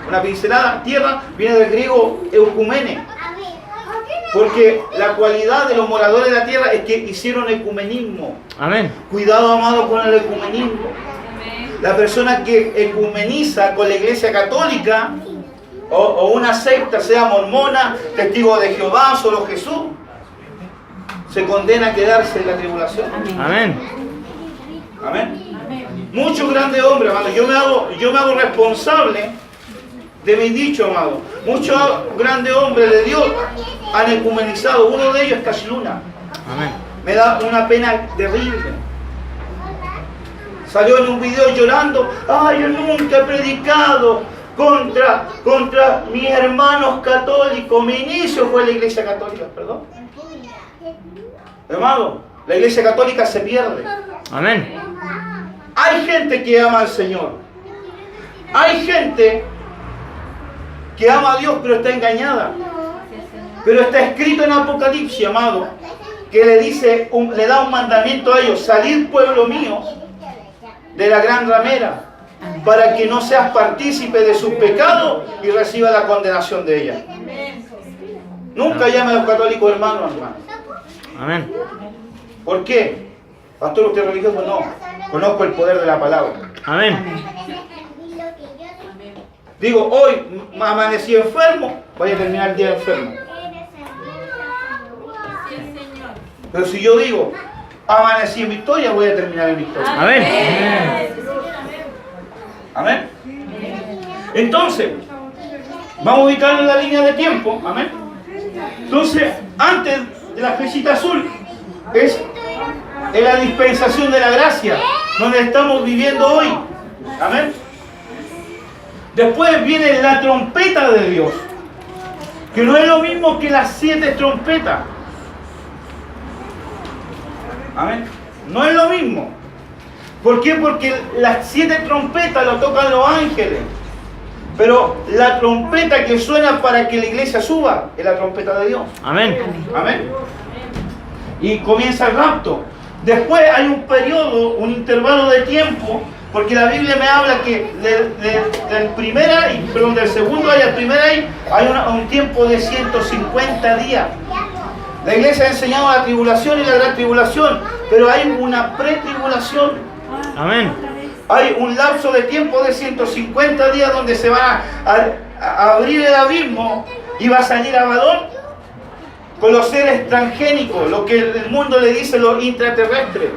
una pincelada, tierra, viene del griego eucumene. Porque la cualidad de los moradores de la tierra es que hicieron ecumenismo. Amén. Cuidado, amado, con el ecumenismo. La persona que ecumeniza con la iglesia católica o una secta, sea mormona, testigo de Jehová, solo Jesús, se condena a quedarse en la tribulación. Amén. Amén. Muchos grandes hombres, amado, yo me hago responsable de mi dicho, amado. Muchos grandes hombres de Dios han ecumenizado. Uno de ellos es Cash Luna. Amén. Me da una pena terrible. Salió en un video llorando. Ay, yo nunca he predicado contra mis hermanos católicos. Mi inicio fue en la iglesia católica, perdón. Hermano, la iglesia católica se pierde. Amén. Hay gente que ama al Señor. Hay gente que ama a Dios, pero está engañada. Pero está escrito en Apocalipsis, amado, que le da un mandamiento a ellos: salid, pueblo mío, de la gran ramera, para que no seas partícipe de sus pecados y reciba la condenación de ella. Nunca llame a los católicos hermanos. Amén. ¿Por qué? Pastor, ¿usted es religioso? No. Conozco el poder de la palabra. Amén. Digo, hoy amanecí enfermo, voy a terminar el día enfermo. Pero si yo digo, amanecí en victoria, voy a terminar en victoria. Amén. Amén. Entonces, vamos a ubicarlo en la línea de tiempo. Amén. Entonces, antes de la flechita azul, es en la dispensación de la gracia, donde estamos viviendo hoy. Amén. Después viene la trompeta de Dios, que no es lo mismo que las 7 trompetas. Amén. No es lo mismo. ¿Por qué? Porque las 7 trompetas lo tocan los ángeles. Pero la trompeta que suena para que la iglesia suba es la trompeta de Dios. Amén. Amén. Y comienza el rapto. Después hay un periodo, un intervalo de tiempo, porque la Biblia me habla que del segundo año al primer año hay un tiempo de 150 días. La iglesia ha enseñado la tribulación y la gran tribulación, pero hay una pretribulación. Amén. Hay un lapso de tiempo de 150 días donde se va a abrir el abismo y va a salir Abadón con los seres transgénicos, lo que el mundo le dice los intraterrestres.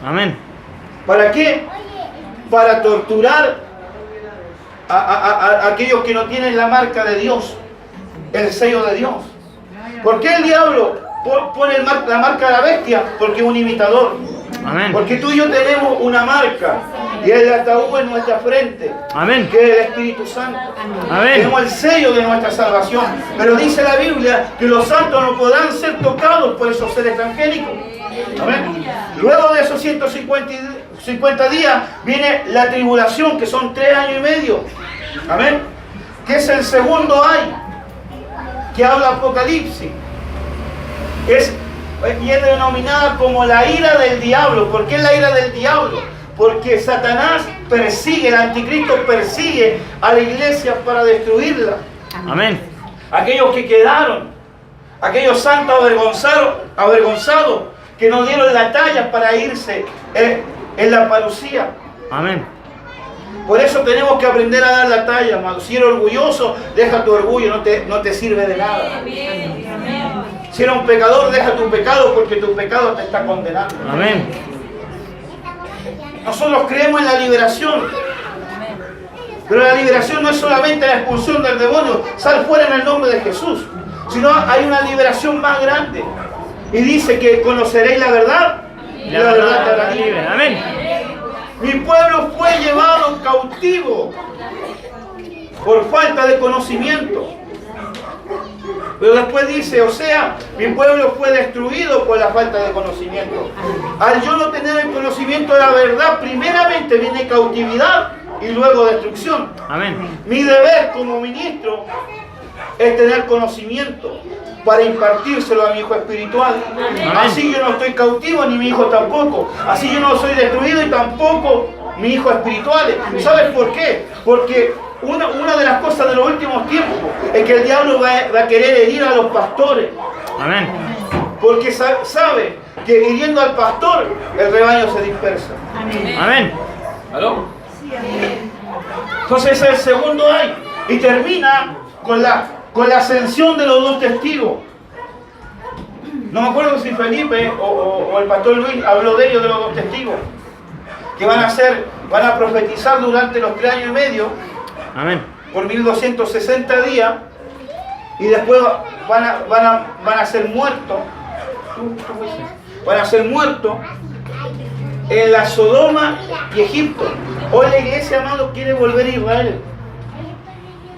Amén. ¿Para qué? Para torturar a aquellos que no tienen la marca de Dios, el sello de Dios. ¿Por qué el diablo pone la marca de la bestia? Porque es un imitador. Amén. Porque tú y yo tenemos una marca, y el ataúd en nuestra frente, Amén. que es el Espíritu Santo. Amén. Tenemos el sello de nuestra salvación. Pero dice la Biblia que los santos no podrán ser tocados por esos seres transgénicos. Amén. Luego de esos 150 días viene la tribulación, que son 3 años y medio. Amén. Que es el segundo año que habla Apocalipsis. Y es denominada como la ira del diablo. ¿Por qué la ira del diablo? Porque Satanás persigue, el anticristo persigue a la iglesia para destruirla. Amén. Aquellos que quedaron, aquellos santos avergonzados, que no dieron la talla para irse en la parucía. Amén. Por eso tenemos que aprender a dar la talla, amado. Si eres orgulloso, deja tu orgullo, no te sirve de nada. Si eres un pecador, deja tu pecado, porque tu pecado te está condenando. Amén. Nosotros creemos en la liberación, Pero la liberación no es solamente la expulsión del demonio, sal fuera en el nombre de Jesús, sino hay una liberación más grande. Y dice que conoceréis la verdad y la verdad te hará libre. Amén. Mi pueblo fue llevado cautivo por falta de conocimiento. Pero después dice, o sea, mi pueblo fue destruido por la falta de conocimiento. Al yo no tener el conocimiento de la verdad, primeramente viene cautividad y luego destrucción. Amén. Mi deber como ministro es tener conocimiento para impartírselo a mi hijo espiritual. Así yo no estoy cautivo ni mi hijo tampoco. Así yo no soy destruido y tampoco mi hijo espiritual. ¿Sabes por qué? Porque una de las cosas de los últimos tiempos es que el diablo va a querer herir a los pastores. Amén. Porque sabe que hiriendo al pastor el rebaño se dispersa. Amén. ¿Aló? Entonces ese es el segundo año. Y termina con la ascensión de los dos testigos. No me acuerdo si Felipe o el pastor Luis habló de ellos, de los dos testigos. Que van a profetizar durante los 3 años y medio. Amén. Por 1260 días. Y después van a ser muertos. Van a ser muertos en la Sodoma y Egipto. Hoy la iglesia, amado, quiere volver a Israel.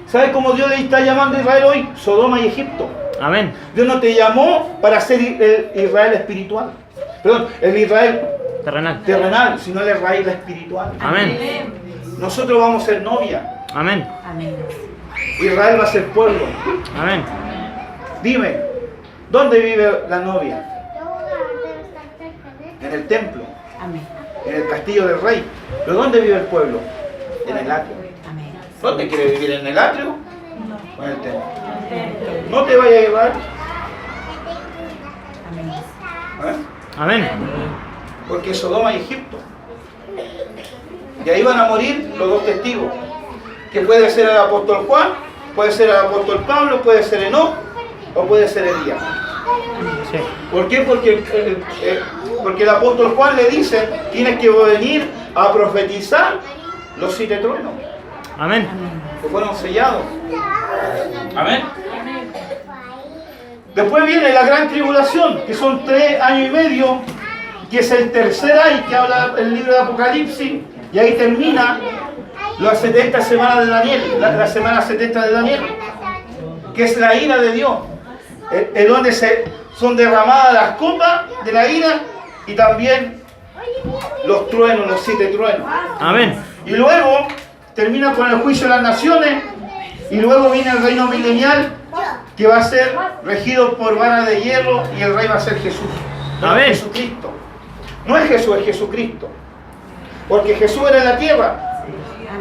¿Sabe cómo Dios le está llamando a Israel hoy? Sodoma y Egipto. Amén. Dios no te llamó para ser el Israel espiritual. Perdón, el Israel terrenal, sino el Israel espiritual. Amén. Nosotros vamos a ser novia. Amén. Israel va a ser pueblo. Amén. Dime, ¿dónde vive la novia? En el templo. En el castillo del rey. ¿Pero dónde vive el pueblo? En el atrio. ¿Dónde quiere vivir? ¿En el atrio? ¿O en el templo? No te vaya a llevar. ¿Eh? Amén. Porque es Sodoma y Egipto. Y ahí van a morir los dos testigos. Que puede ser el apóstol Juan, puede ser el apóstol Pablo, puede ser Enoc o puede ser Elías. Sí. ¿Por qué? Porque el apóstol Juan le dice, tienes que venir a profetizar los 7 truenos Amén. que fueron sellados. Amén. Después viene la gran tribulación, que son 3 años y medio, que es el tercer año que habla el libro de Apocalipsis, y ahí termina las 70 semanas de Daniel, la semana 70 de Daniel, que es la ira de Dios, en donde son derramadas las copas de la ira y también los truenos, los 7 truenos. Amén. Y luego termina con el juicio de las naciones y luego viene el reino milenial que va a ser regido por vara de hierro y el rey va a ser Jesús. No Amén. es Jesucristo. No es Jesús, es Jesucristo. Porque Jesús era en la tierra,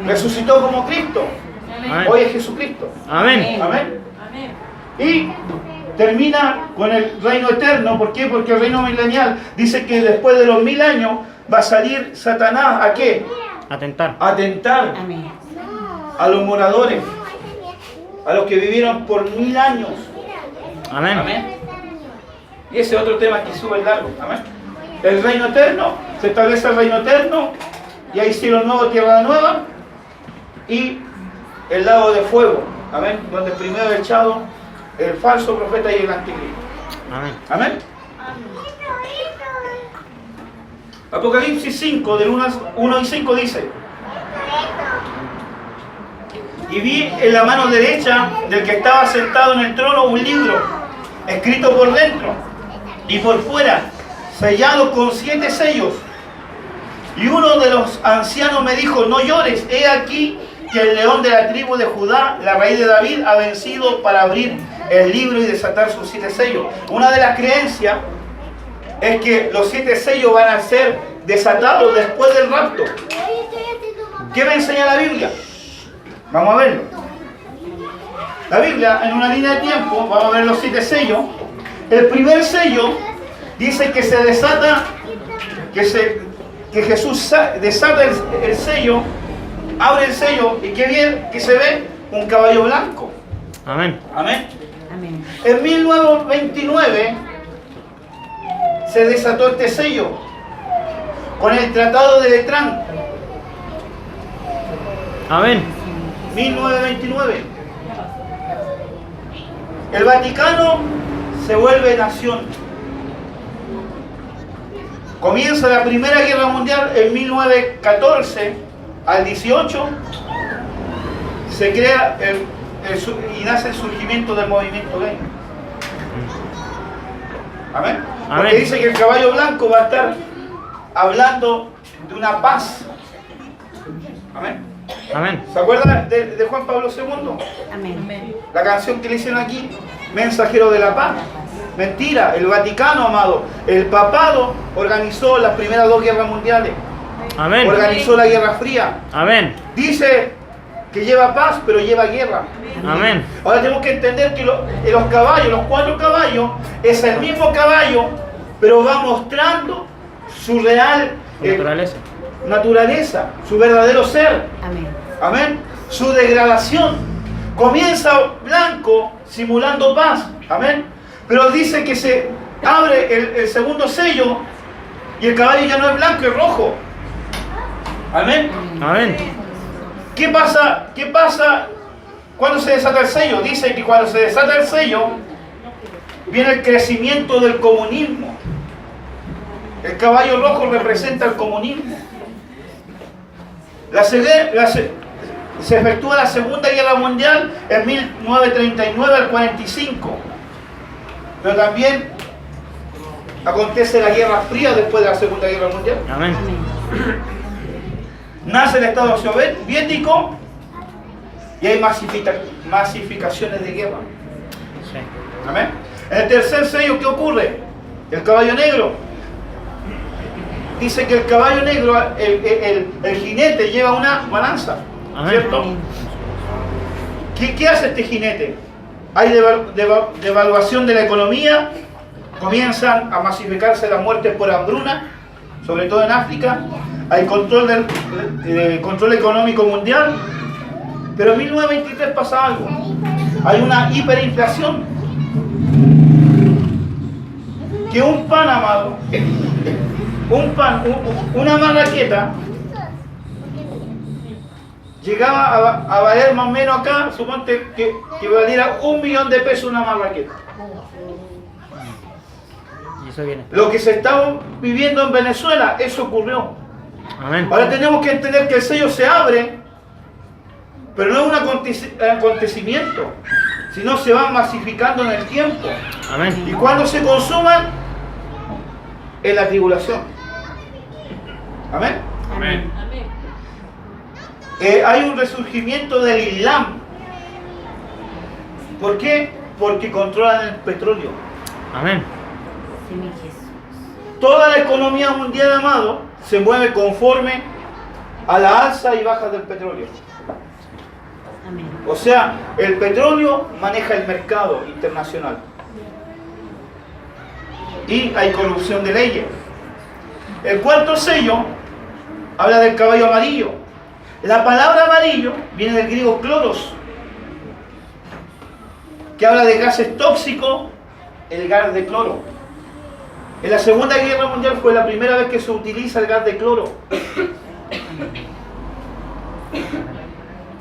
resucitó como Cristo. Amén. Hoy es Jesucristo. Amén. Amén. Y termina con el reino eterno. ¿Por qué? Porque el reino milenial dice que después de los 1000 años va a salir Satanás. ¿A qué? Atentar. A tentar a los moradores, a los que vivieron por 1000 años. Amén. Amén. Y ese otro tema que sube el largo. Amén. El reino eterno, se establece el reino eterno, y hay cielo nuevo, tierra nueva, y el lago de fuego. Amén. Donde primero es echado el falso profeta y el anticristo. Amén. Amén. Apocalipsis 5, del 1 y 5 dice: y vi en la mano derecha del que estaba sentado en el trono un libro, escrito por dentro y por fuera, sellado con 7 sellos. Y uno de los ancianos me dijo: no llores, he aquí que el león de la tribu de Judá, la raíz de David, ha vencido para abrir el libro y desatar sus 7 sellos. Una de las creencias es que los 7 sellos van a ser desatados después del rapto. ¿Qué me enseña la Biblia? Vamos a verlo. La Biblia, en una línea de tiempo, vamos a ver los 7 sellos. El primer sello dice que se desata, que Jesús desata el sello, abre el sello, y qué bien que se ve un caballo blanco. Amén. Amén. En 1929 se desató este sello con el Tratado de Letrán. Amén. 1929. El Vaticano se vuelve nación. Comienza la Primera Guerra Mundial en 1914 al 18. Se crea y nace el surgimiento del movimiento gay. Amén. Porque Amén. dice que el caballo blanco va a estar hablando de una paz. Amén. Amén. ¿Se acuerdan de Juan Pablo II? Amén. La canción que le hicieron aquí, Mensajero de la Paz. Mentira, el Vaticano, amado, el papado organizó las primeras 2 guerras mundiales. Amén. Organizó la Guerra Fría. Amén. Dice que lleva paz, pero lleva guerra. Amén. Ahora tenemos que entender que los caballos, los 4 caballos, es el mismo caballo, pero va mostrando su real Naturaleza. naturaleza, su verdadero ser. Amén. Amén. Su degradación. Comienza blanco, simulando paz. Amén. Pero dice que se abre el segundo sello y el caballo ya no es blanco, es rojo. Amén. Amén. ¿Qué pasa? ¿Qué pasa cuando se desata el sello? Dice que cuando se desata el sello viene el crecimiento del comunismo. El caballo rojo representa el comunismo. Se efectúa la Segunda Guerra Mundial en 1939 al 45. Pero también acontece la Guerra Fría después de la Segunda Guerra Mundial. Amén. Nace el Estado soviético y hay masificaciones de guerra. Sí. Amén. En el tercer sello, ¿qué ocurre? El caballo negro. Dice que el caballo negro, el jinete lleva una balanza. Amén. ¿Cierto? ¿Qué hace este jinete? Hay devaluación de la economía, comienzan a masificarse las muertes por hambruna, sobre todo en África. Hay control control económico mundial, pero en 1923 pasa algo. Hay una hiperinflación. Que un pan, amado, una marraqueta, llegaba a valer más o menos acá, suponte que valiera 1 millón de pesos una marraqueta. Y eso viene. Lo que se está viviendo en Venezuela, eso ocurrió. Amén. Ahora tenemos que entender que el sello se abre, pero no es un acontecimiento, sino se van masificando en el tiempo. Amén. Y cuando se consuman, es la tribulación. Amén. Amén. Hay un resurgimiento del Islam. ¿Por qué? Porque controlan el petróleo. Amén. Sí, mi Jesús. Toda la economía mundial, amado, se mueve conforme a la alza y baja del petróleo. Amén. O sea, el petróleo maneja el mercado internacional. Y hay corrupción de leyes. El cuarto sello habla del caballo amarillo. La palabra amarillo viene del griego cloros, que habla de gases tóxicos, el gas de cloro. En la Segunda Guerra Mundial fue la primera vez que se utiliza el gas de cloro.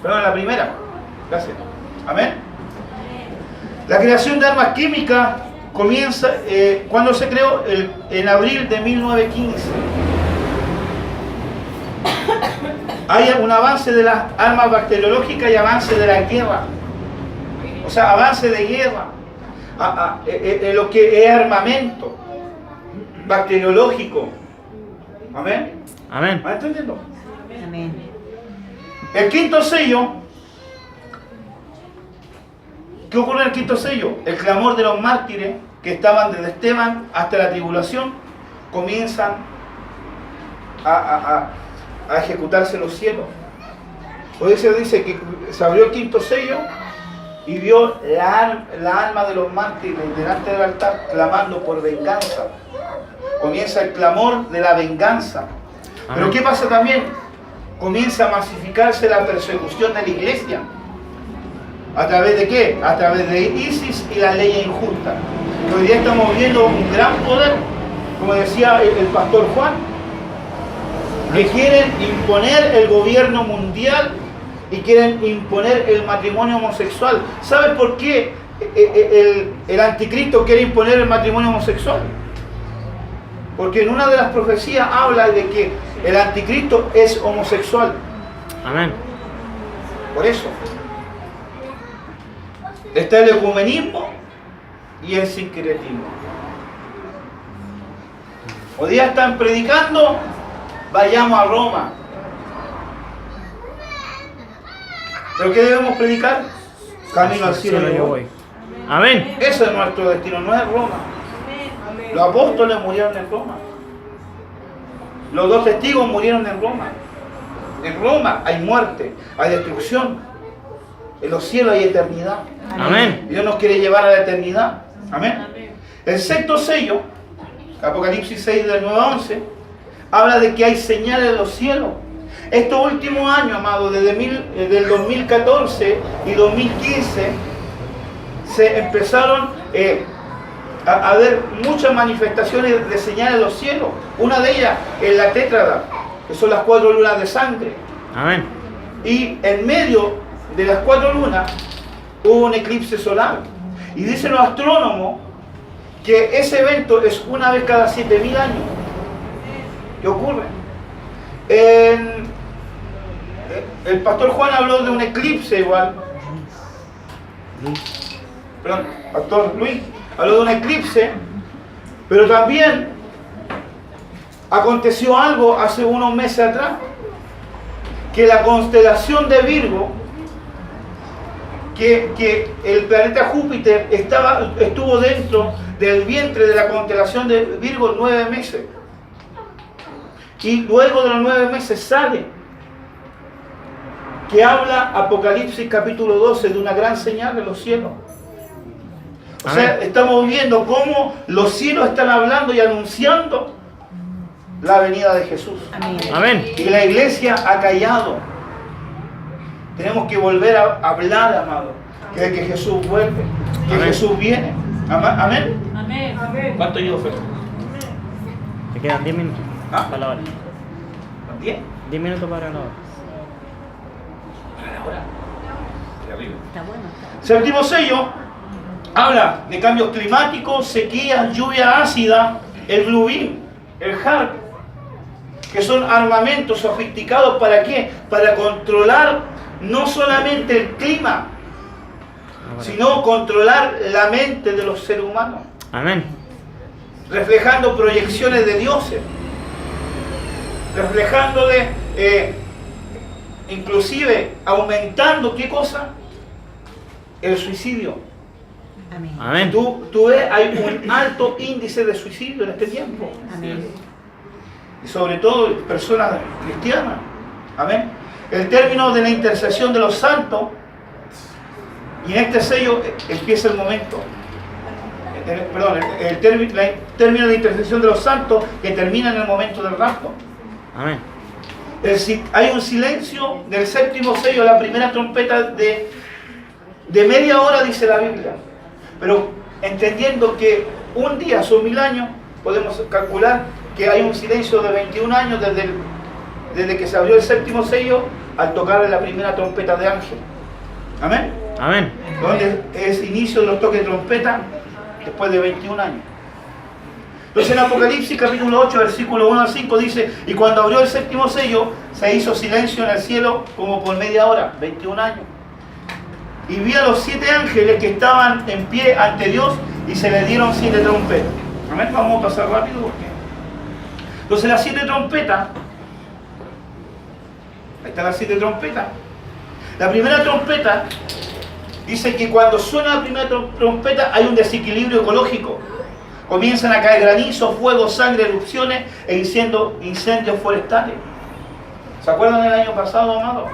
Perdón, la primera. Gracias. Amén. La creación de armas químicas comienza cuando se creó en abril de 1915. Hay un avance de las armas bacteriológicas y avance de la guerra. O sea, avance de guerra. Lo que es armamento bacteriológico. Amén. Amén. ¿Me entendiendo? Amén. El quinto sello. ¿Qué ocurre en el quinto sello? El clamor de los mártires que estaban desde Esteban hasta la tribulación comienzan a ejecutarse los cielos. Por eso dice que se abrió el quinto sello y vio la alma de los mártires delante del altar clamando por venganza. Comienza el clamor de la venganza. Pero ¿qué pasa también? Comienza a masificarse la persecución de la iglesia. ¿A través de qué? A través de ISIS y las leyes injustas. Hoy día estamos viendo un gran poder, como decía el pastor Juan, que quieren imponer el gobierno mundial y quieren imponer el matrimonio homosexual. ¿Sabe por qué el anticristo quiere imponer el matrimonio homosexual? Porque en una de las profecías habla de que el anticristo es homosexual. Amén. Por eso está el ecumenismo y el sincretismo. Hoy día están predicando, vayamos a Roma. ¿Pero qué debemos predicar? Camino al cielo yo voy. Amén. Ese es nuestro destino, no es Roma. Los apóstoles murieron en Roma. Los 2 testigos murieron en Roma. En Roma hay muerte, hay destrucción. En los cielos hay eternidad. Amén. Dios nos quiere llevar a la eternidad. Amén. El 6º sello, Apocalipsis 6 del 9 a 11, habla de que hay señales en los cielos. Estos últimos años, amados, desde del 2014 y 2015, se empezaron a ver muchas manifestaciones de señales en los cielos. Una de ellas es la tétrada, que son las 4 lunas de sangre. Amén. Y en medio de las 4 lunas hubo un eclipse solar. Y dicen los astrónomos que ese evento es una vez cada 7.000 años. ¿Qué ocurre? El pastor Juan habló de un eclipse igual. Perdón, pastor Luis habló de un eclipse, pero también aconteció algo hace unos meses atrás, que la constelación de Virgo, que el planeta Júpiter estuvo dentro del vientre de la constelación de Virgo 9 meses. Y luego de los 9 meses sale, que habla Apocalipsis capítulo 12 de una gran señal de los cielos. O sea, estamos viendo cómo los cielos están hablando y anunciando la venida de Jesús. Amén. Amén. Y la iglesia ha callado. Tenemos que volver a hablar, amado, que Jesús vuelve, que Amén. Jesús viene. Amén. Amén. ¿Cuánto llevo, Fer? Te quedan 10 minutos Ah. para la hora. ¿10? 10 minutos para la hora. Para la hora. Terrible. Está bueno. Séptimo sello habla de cambios climáticos, sequías, lluvia ácida, el blue beam, el HARP, que son armamentos sofisticados. ¿Para qué? Para controlar no solamente el clima, sino controlar la mente de los seres humanos, Amén. reflejando proyecciones de dioses, reflejándole, inclusive aumentando, ¿qué cosa? El suicidio. Amén. Amén. Tú ves, hay un alto índice de suicidio en este tiempo. Amén. Y sobre todo personas cristianas. Amén. El término de la intercesión de los santos, y en este sello empieza el momento. El término de intercesión de los santos que termina en el momento del rapto. Amén. Hay un silencio del séptimo sello, la primera trompeta de media hora, dice la Biblia. Pero entendiendo que un día son 1000 años, podemos calcular que hay un silencio de 21 años desde que se abrió el séptimo sello al tocar la primera trompeta de ángel. Amén. Amén. Donde es inicio de los toques de trompeta después de 21 años. Entonces en Apocalipsis capítulo 8, versículo 1 al 5 dice: y cuando abrió el séptimo sello, se hizo silencio en el cielo como por media hora, 21 años. Y vi a los 7 ángeles que estaban en pie ante Dios y se les dieron 7 trompetas. Amén. Vamos a pasar rápido porque... Entonces las 7 trompetas, ahí están las 7 trompetas. La primera trompeta dice que cuando suena la primera trompeta hay un desequilibrio ecológico. Comienzan a caer granizo, fuego, sangre, erupciones e incendios forestales. ¿Se acuerdan del año pasado, amado?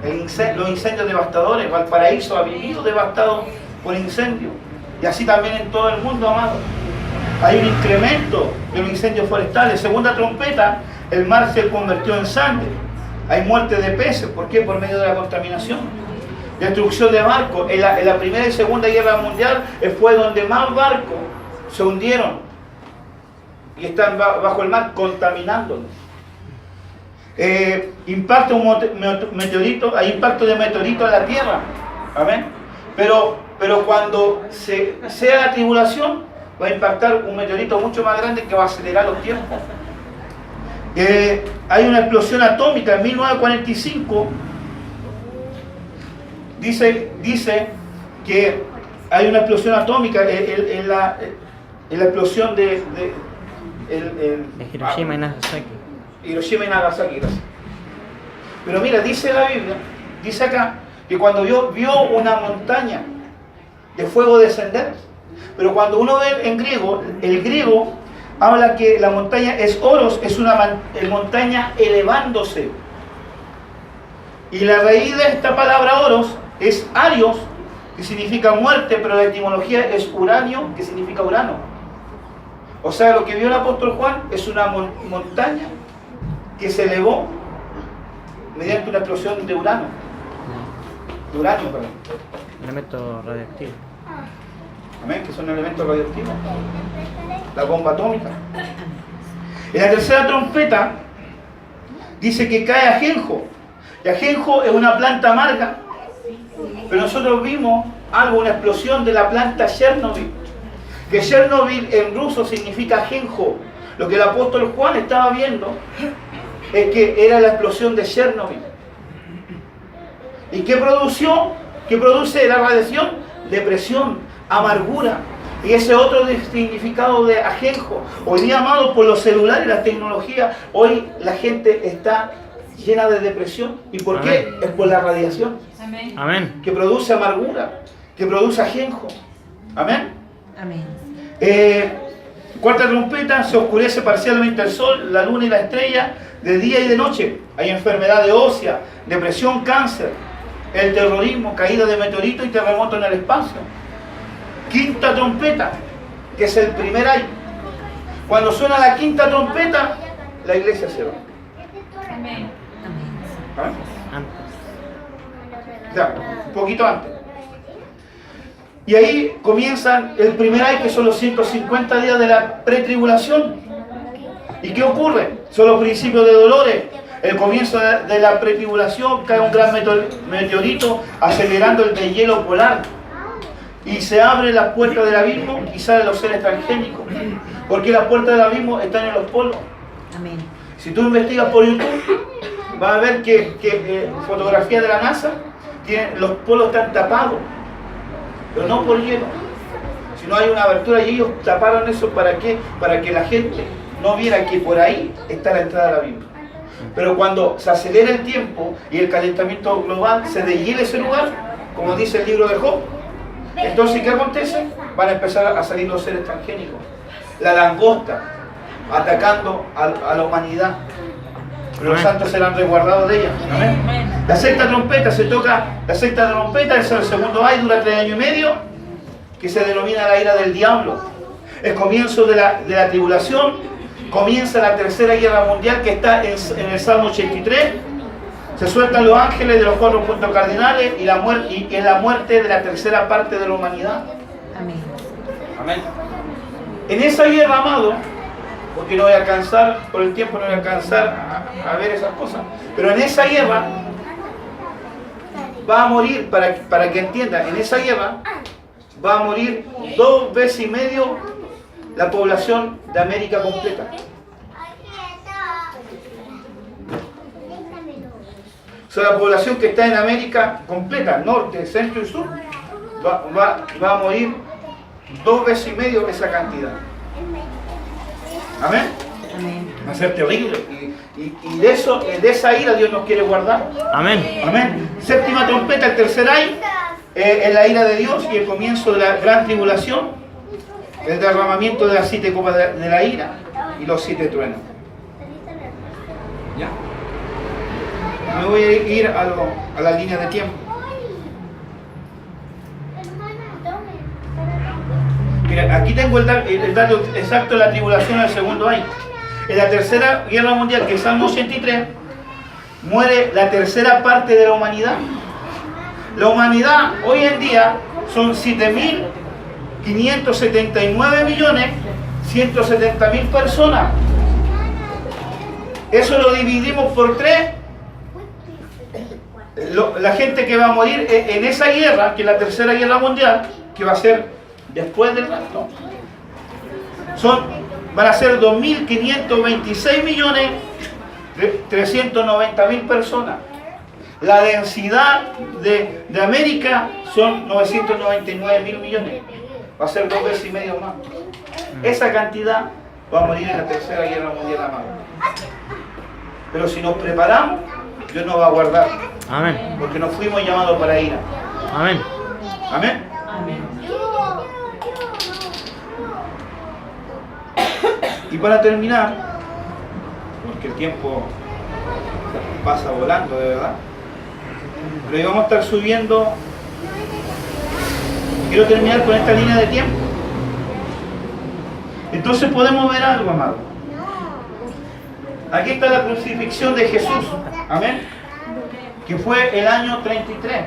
Los incendios devastadores. Valparaíso ha vivido devastado por incendios. Y así también en todo el mundo, amado. Hay un incremento de los incendios forestales. Segunda trompeta, el mar se convirtió en sangre. Hay muerte de peces. ¿Por qué? Por medio de la contaminación. Destrucción de barcos. En la Primera y Segunda Guerra Mundial fue donde más barcos se hundieron y están bajo el mar contaminándolos. impacta un meteorito, hay impacto de meteorito en la tierra. Amén. Pero cuando sea la tribulación, va a impactar un meteorito mucho más grande que va a acelerar los tiempos. Hay una explosión atómica en 1945. Dice que hay una explosión atómica en la explosión de Hiroshima y Nagasaki. Hiroshima y Nagasaki, gracias. Pero mira, dice la Biblia, dice acá, que cuando vio una montaña de fuego descender, pero cuando uno ve en griego, el griego habla que la montaña es oros, es una montaña elevándose. Y la raíz de esta palabra oros es arios, que significa muerte, pero la etimología es uranio, que significa urano. O sea, lo que vio el apóstol Juan es una montaña que se elevó mediante una explosión de uranio, perdón. Elemento radioactivo. Amén, que son elementos radioactivos. La bomba atómica. En la tercera trompeta dice que cae ajenjo. Y ajenjo es una planta amarga. Pero nosotros vimos algo, una explosión de la planta Chernobyl. Que Chernobyl en ruso significa ajenjo. Lo que el apóstol Juan estaba viendo es que era la explosión de Chernobyl. ¿Y qué produció? ¿Qué produce la radiación? Depresión, amargura. Y ese otro significado de ajenjo. Hoy día, amados, por los celulares y la tecnología, hoy la gente está llena de depresión. ¿Y por qué? Amén. Es por la radiación. Amén. Amén. Que produce amargura, que produce ajenjo. Amén. Amén. Cuarta trompeta, se oscurece parcialmente el sol, la luna y la estrella, de día y de noche. Hay enfermedades óseas, depresión, cáncer, el terrorismo, caída de meteoritos y terremoto en el espacio. Quinta trompeta, que es el primer ay. Cuando suena la quinta trompeta, la iglesia se va. Amén. Amén. ¿Amén? Antes. Ya, un poquito antes. Y ahí comienzan el primer ay, que son los 150 días de la pretribulación. ¿Y qué ocurre? Son los principios de dolores. El comienzo de la pretribulación, cae un gran meteorito acelerando el deshielo polar. Y se abren las puertas del abismo y salen los seres transgénicos. Porque las puertas del abismo están en los polos. Amén. Si tú investigas por YouTube, vas a ver que fotografías de la NASA, los polos están tapados. Pero no por hielo, sino hay una abertura y ellos taparon eso ¿para qué? Para que la gente no viera que por ahí está la entrada del abismo. Pero cuando se acelera el tiempo y el calentamiento global, se deshiela ese lugar, como dice el libro de Job. Entonces, ¿qué acontece? Van a empezar a salir los seres transgénicos. La langosta, atacando a la humanidad. Pero los santos serán resguardados de ella. Amén. La sexta trompeta se toca, la sexta trompeta es el segundo ay, dura 3 años y medio, que se denomina la ira del diablo. El comienzo de la tribulación, comienza la tercera guerra mundial que está en el Salmo 83. Se sueltan los ángeles de los 4 puntos cardinales y es la muerte de la tercera parte de la humanidad. Amén. Amén. En esa guerra, amado, porque no voy a alcanzar, por el tiempo no voy a alcanzar a ver esas cosas, pero en esa guerra va a morir, para que entiendan, en esa guerra va a morir 2 veces y medio la población de América completa. O sea, la población que está en América completa, norte, centro y sur, va a morir 2 veces y medio esa cantidad. Amén. Amén. Va a ser terrible. Y de esa ira Dios nos quiere guardar. Amén. Amén. Séptima trompeta, el tercer ay, es la ira de Dios y el comienzo de la gran tribulación, el derramamiento de las 7 copas de la ira y los 7 truenos. ¿Ya? Me voy a ir a la línea de tiempo. Mira, aquí tengo el dato exacto de la tribulación del segundo año. En la tercera guerra mundial, que es Salmo 83, muere la tercera parte de la humanidad. La humanidad hoy en día son 7.579.170.000 personas. Eso lo dividimos por 3. La gente que va a morir en esa guerra, que es la tercera guerra mundial, que va a ser después del rapto, van a ser 2.526.390.000 personas. La densidad de América son 999.000 millones. Va a ser 2 veces y medio más. Esa cantidad va a morir en la tercera guerra mundial, amado. Pero si nos preparamos, Dios nos va a guardar. Amén. Porque nos fuimos llamados para ir. Amén. Amén. Amén. Y para terminar, porque el tiempo pasa volando, de verdad. Pero hoy vamos a estar subiendo. Quiero terminar con esta línea de tiempo. Entonces podemos ver algo, amado. Aquí está la crucifixión de Jesús. Amén. Que fue el año 33.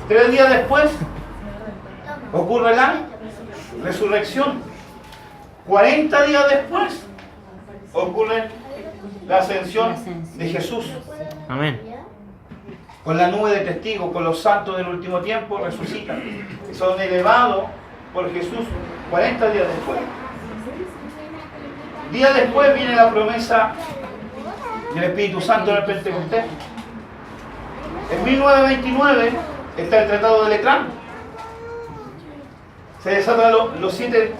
3 días después ocurre la resurrección. 40 días después ocurre la ascensión de Jesús. Amén. Con la nube de testigos, con los santos del último tiempo, resucitan. Son elevados por Jesús 40 días después. Días después viene la promesa del Espíritu Santo en el Pentecostés. En 1929 está el Tratado de Letrán. Se desatan los siete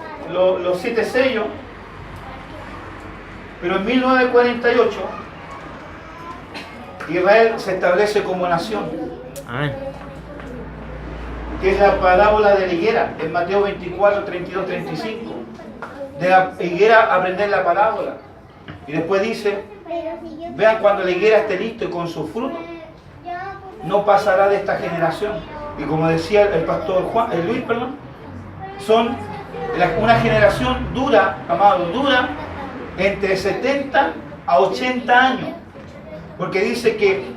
sellos. Pero en 1948 Israel se establece como nación. Amén. Que es la parábola de la higuera en Mateo 24, 32, 35. De la higuera aprender la parábola. Y después dice, vean cuando la higuera esté listo y con su fruto, no pasará de esta generación. Y como decía el pastor Luis, son una generación dura, amado, dura entre 70 a 80 años. Porque dice que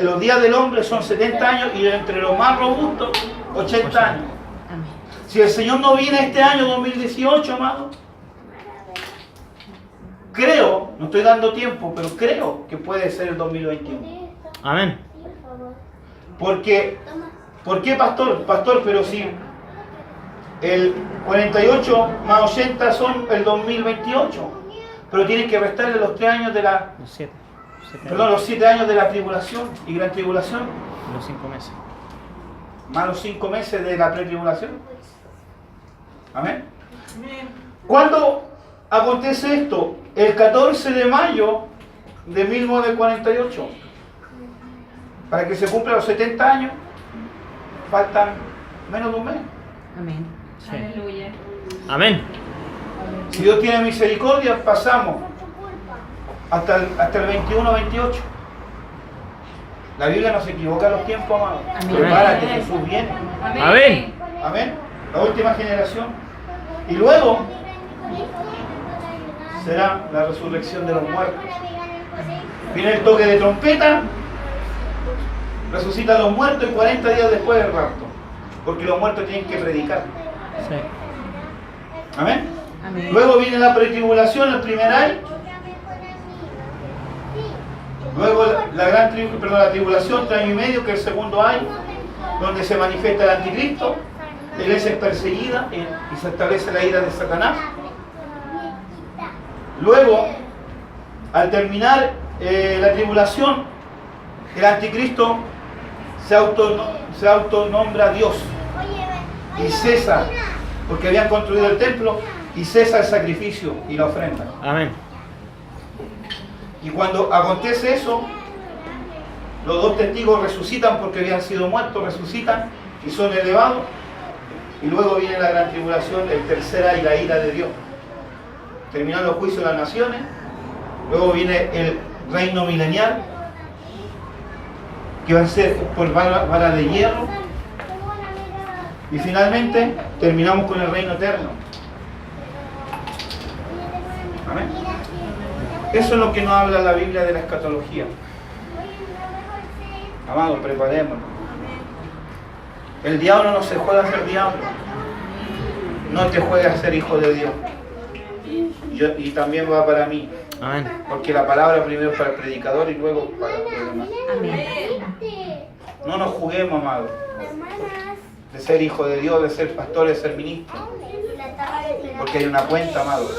los días del hombre son 70 años y entre los más robustos, 80 años. Si el Señor no viene este año 2018, amado, creo, no estoy dando tiempo, pero creo que puede ser el 2021. Amén. ¿Por qué, pastor? Pastor, pero si el 48 más 80 son el 2028, pero tienes que restarle los 3 años de la... Los 7. Los 7 años de la tribulación y gran tribulación. Los 5 meses. Más los 5 meses de la pretribulación. Amén. ¿Cuándo acontece esto? El 14 de mayo de 1948. Para que se cumplan los 70 años, faltan menos de un mes. Amén. Sí. Aleluya. Amén. Si Dios tiene misericordia, pasamos hasta el 21-28. La Biblia no se equivoca en los tiempos, amados. Amén. Prepárate, Jesús viene. Amén. Amén. La última generación. Y luego será la resurrección de los muertos. Viene el toque de trompeta, resucitan los muertos y 40 días después del rapto. Porque los muertos tienen que predicar. Sí. Amén. Amén. Luego viene la pretribulación, el primer año. Luego la tribulación, 3 años y medio, que es el segundo año, donde se manifiesta el anticristo, la iglesia es perseguida y se establece la ira de Satanás. Luego, al terminar la tribulación, el anticristo se autonombra Dios y cesa, porque habían construido el templo, y cesa el sacrificio y la ofrenda. Amén. Y cuando acontece eso, los 2 testigos resucitan porque habían sido muertos, resucitan y son elevados. Y luego viene la gran tribulación, el tercera y la ira de Dios. Terminan los juicios de las naciones. Luego viene el reino milenial, que va a ser por vara de hierro. Y finalmente terminamos con el reino eterno. Amén. Eso es lo que nos habla la Biblia de la escatología. Amados, preparémonos. El diablo no se juega a ser diablo. No te juegas a ser hijo de Dios. Y también va para mí. Amén. Porque la palabra primero es para el predicador y luego para los demás. Amén. No nos juguemos, amados, de ser hijo de Dios, de ser pastor, de ser ministro. Porque hay una cuenta, amados.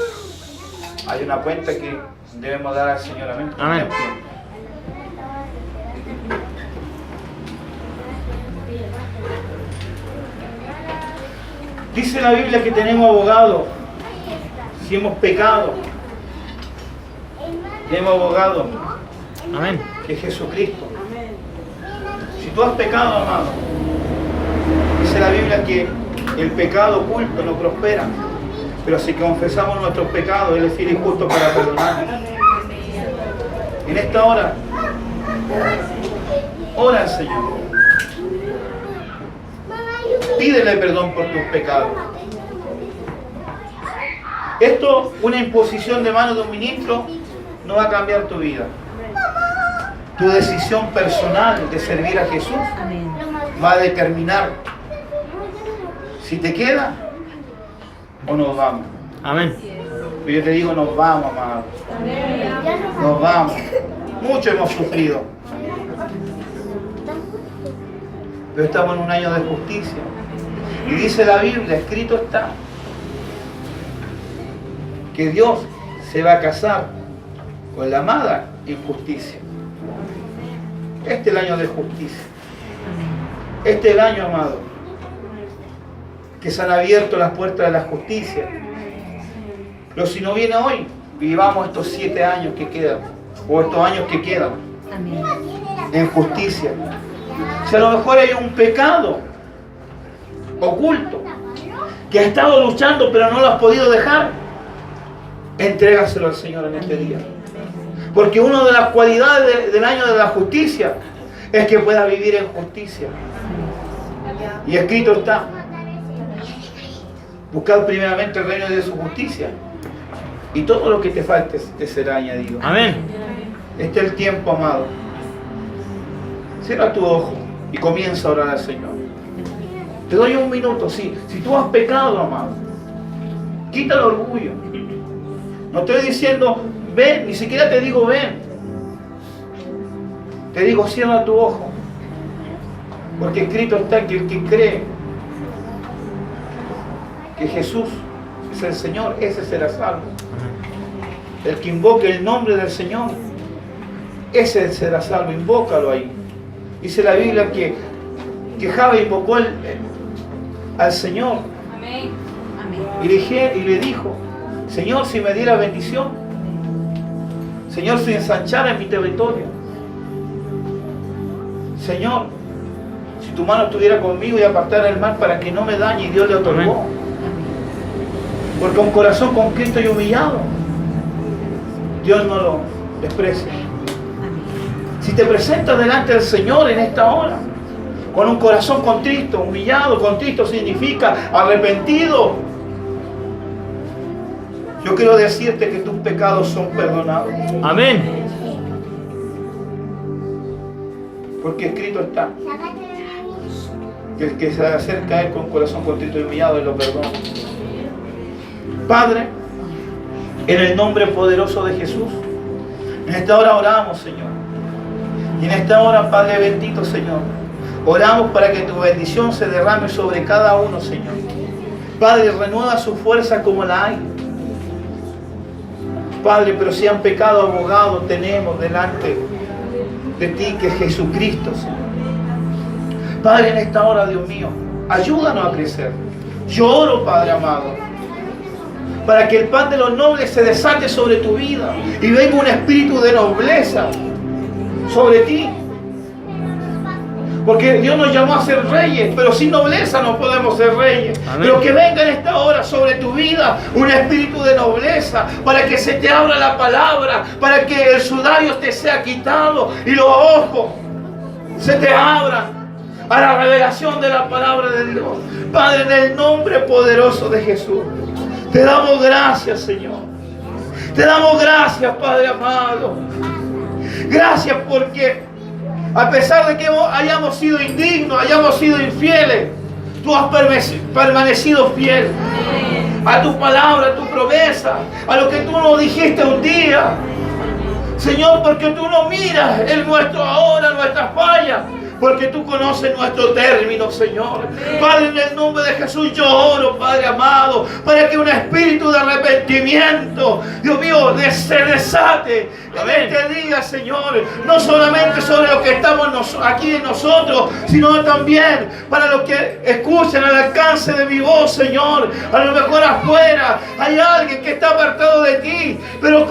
Hay una cuenta que debemos dar al Señor. Amén. Amén. Dice la Biblia que tenemos abogado si hemos pecado. Tenemos abogado, Amén. que es Jesucristo. Si tú has pecado, amado, dice la Biblia que el pecado oculto no prospera. Pero si confesamos nuestros pecados, Él es fiel y justo para perdonarnos. En esta hora, ora al Señor. Pídele perdón por tus pecados. Esto, una imposición de manos de un ministro, no va a cambiar tu vida. Tu decisión personal de servir a Jesús Amén. va a determinar si te queda o nos vamos. Amén. Pero yo te digo, nos vamos, amado. Nos vamos. Mucho hemos sufrido. Pero estamos en un año de justicia. Y dice la Biblia, escrito está, que Dios se va a casar con la amada injusticia. Este es el año de justicia. Este es el año, amado, que se han abierto las puertas de la justicia. Pero si no viene hoy, vivamos estos 7 años que quedan, o estos años que quedan, Amén. en justicia. Si a lo mejor hay un pecado oculto que has estado luchando pero no lo has podido dejar, entrégaselo al Señor en este día. Porque una de las cualidades del año de la justicia es que pueda vivir en justicia. Y escrito está: buscad primeramente el reino de su justicia, y todo lo que te falte te será añadido. Amén. Este es el tiempo, amado. Cierra tu ojo y comienza a orar al Señor. Te doy un minuto, sí. Si tú has pecado, amado, quita el orgullo. No estoy diciendo ven, ni siquiera te digo ven. Te digo cierra tu ojo. Porque escrito está que el que cree que Jesús es el Señor, ese será salvo. El que invoque el nombre del Señor, ese será salvo. Invócalo ahí. Dice la Biblia que Jabe invocó al Señor. Amén. Amén. Y le dijo: Señor, si me diera bendición, Señor, si ensanchara en mi territorio, Señor, si tu mano estuviera conmigo y apartara el mal para que no me dañe, y Dios le otorgó. Porque un corazón contrito y humillado, Dios no lo desprecia. Si te presentas delante del Señor en esta hora, con un corazón contrito, humillado, contrito significa arrepentido, yo quiero decirte que tus pecados son perdonados. Amén. Porque escrito está que el que se acerca a Él con corazón contrito y humillado, Él lo perdona. Padre, en el nombre poderoso de Jesús, en esta hora oramos, Señor. Y en esta hora, Padre bendito, Señor, oramos para que tu bendición se derrame sobre cada uno, Señor. Padre, renueva su fuerza como la hay. Padre, pero si han pecado, abogado tenemos delante de ti, que es Jesucristo, Señor. Padre, en esta hora, Dios mío, ayúdanos a crecer. Yo oro, Padre amado, para que el pan de los nobles se desate sobre tu vida y venga un espíritu de nobleza sobre ti. Porque Dios nos llamó a ser reyes, pero sin nobleza no podemos ser reyes. Amén. Pero que venga en esta hora sobre tu vida un espíritu de nobleza, para que se te abra la palabra, para que el sudario te sea quitado y los ojos se te abran a la revelación de la palabra de Dios. Padre, en el nombre poderoso de Jesús, te damos gracias, Señor. Te damos gracias, Padre amado. Gracias porque a pesar de que hayamos sido indignos, hayamos sido infieles, tú has permanecido fiel. a tu palabra, a tu promesa, a lo que tú nos dijiste un día. Señor, porque tú no miras en nuestro ahora, nuestras fallas, porque tú conoces nuestro término, Señor. Padre, en el nombre de Jesús yo oro, Padre amado, para que un espíritu de arrepentimiento, Dios mío, se desate en este día, Señor. No solamente sobre lo que estamos aquí en nosotros, sino también para los que escuchan al alcance de mi voz, Señor. A lo mejor afuera hay alguien que está apartado de ti, pero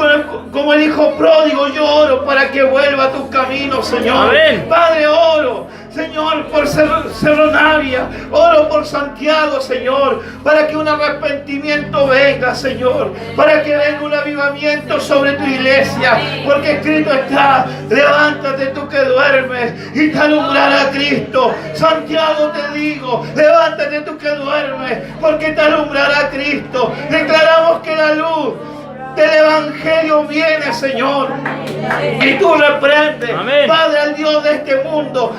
como el hijo pródigo, yo oro para que vuelva a tus caminos, Señor. Amén. Padre, oro, Señor, por Cerro Navia, oro por Santiago, Señor, para que un arrepentimiento venga, Señor, para que venga un avivamiento sobre tu iglesia, porque escrito está: levántate tú que duermes y te alumbrará Cristo. Santiago, te digo, levántate tú que duermes, porque te alumbrará Cristo. Declaramos que la luz del Evangelio viene, Señor, y tú reprendes, amén, Padre, al Dios de este mundo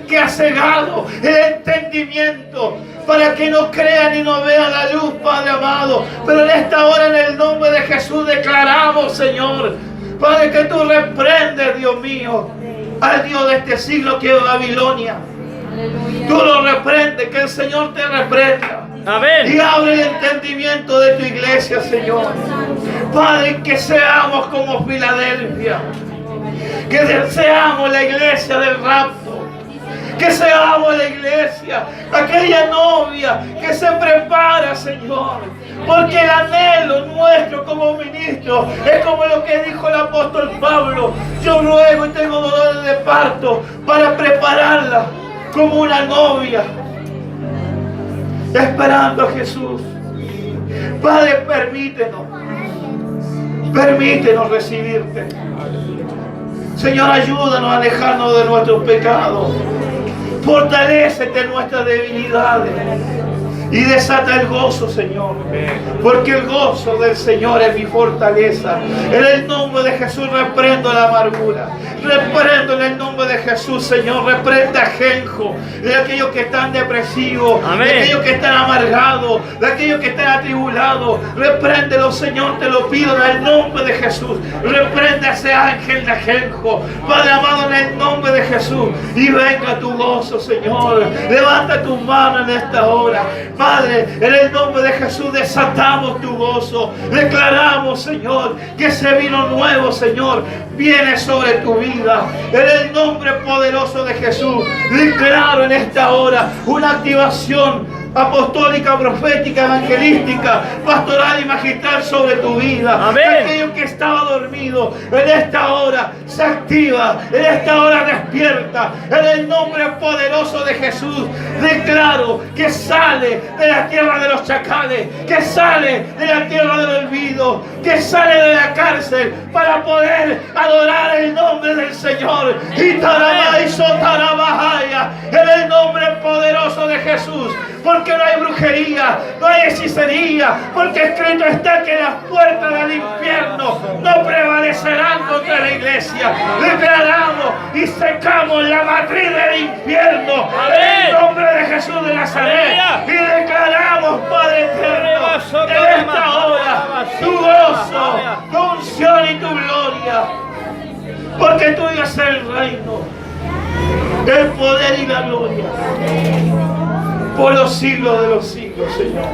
que ha cegado el entendimiento para que no crean y no vean la luz, Padre amado. Pero en esta hora, en el nombre de Jesús, declaramos, Señor, Padre, que tú reprendes, Dios mío, al Dios de este siglo que es Babilonia. Tú lo reprendes, que el Señor te reprenda. amén, Y abre el entendimiento de tu iglesia, Señor. Padre, que seamos como Filadelfia. Que seamos la iglesia del rapto. Que seamos la iglesia, aquella novia que se prepara, Señor. Porque el anhelo nuestro como ministro es como lo que dijo el apóstol Pablo: yo ruego y tengo dolores de parto para prepararla como una novia, esperando a Jesús. Padre, permítenos recibirte. Señor, ayúdanos a alejarnos de nuestros pecados. Fortalécete en nuestras debilidades y desata el gozo, Señor, porque el gozo del Señor es mi fortaleza. En el nombre de Jesús reprendo la amargura, reprendo en el nombre de Jesús, Señor, reprenda ajenjo de aquellos que están depresivos, amén, de aquellos que están amargados, de aquellos que están atribulados. Repréndelo, Señor, te lo pido en el nombre de Jesús. Reprende a ese ángel de ajenjo, Padre amado, en el nombre de Jesús, y venga tu gozo, Señor. Levanta tu mano en esta hora, Padre, en el nombre de Jesús desatamos tu gozo. Declaramos, Señor, que ese vino nuevo, Señor, viene sobre tu vida. En el nombre poderoso de Jesús, declaro en esta hora una activación apostólica, profética, evangelística, pastoral y magistral sobre tu vida. Amén. Aquello que estaba dormido, en esta hora se activa, en esta hora despierta. En el nombre poderoso de Jesús, declaro que sale de la tierra de los chacales, que sale de la tierra del olvido, que sale de la cárcel para poder adorar el nombre del Señor. Y Tarabá y Sotarabajaya, en el nombre poderoso de Jesús. Porque no hay brujería, no hay hechicería, porque escrito está que las puertas del infierno no prevalecerán contra la iglesia. Declaramos y secamos la matriz del infierno en el nombre de Jesús de Nazaret. Y declaramos, Padre eterno, en esta hora tu gozo, tu unción y tu gloria. Porque tuyo es el reino, el poder y la gloria por los siglos de los siglos, Señor.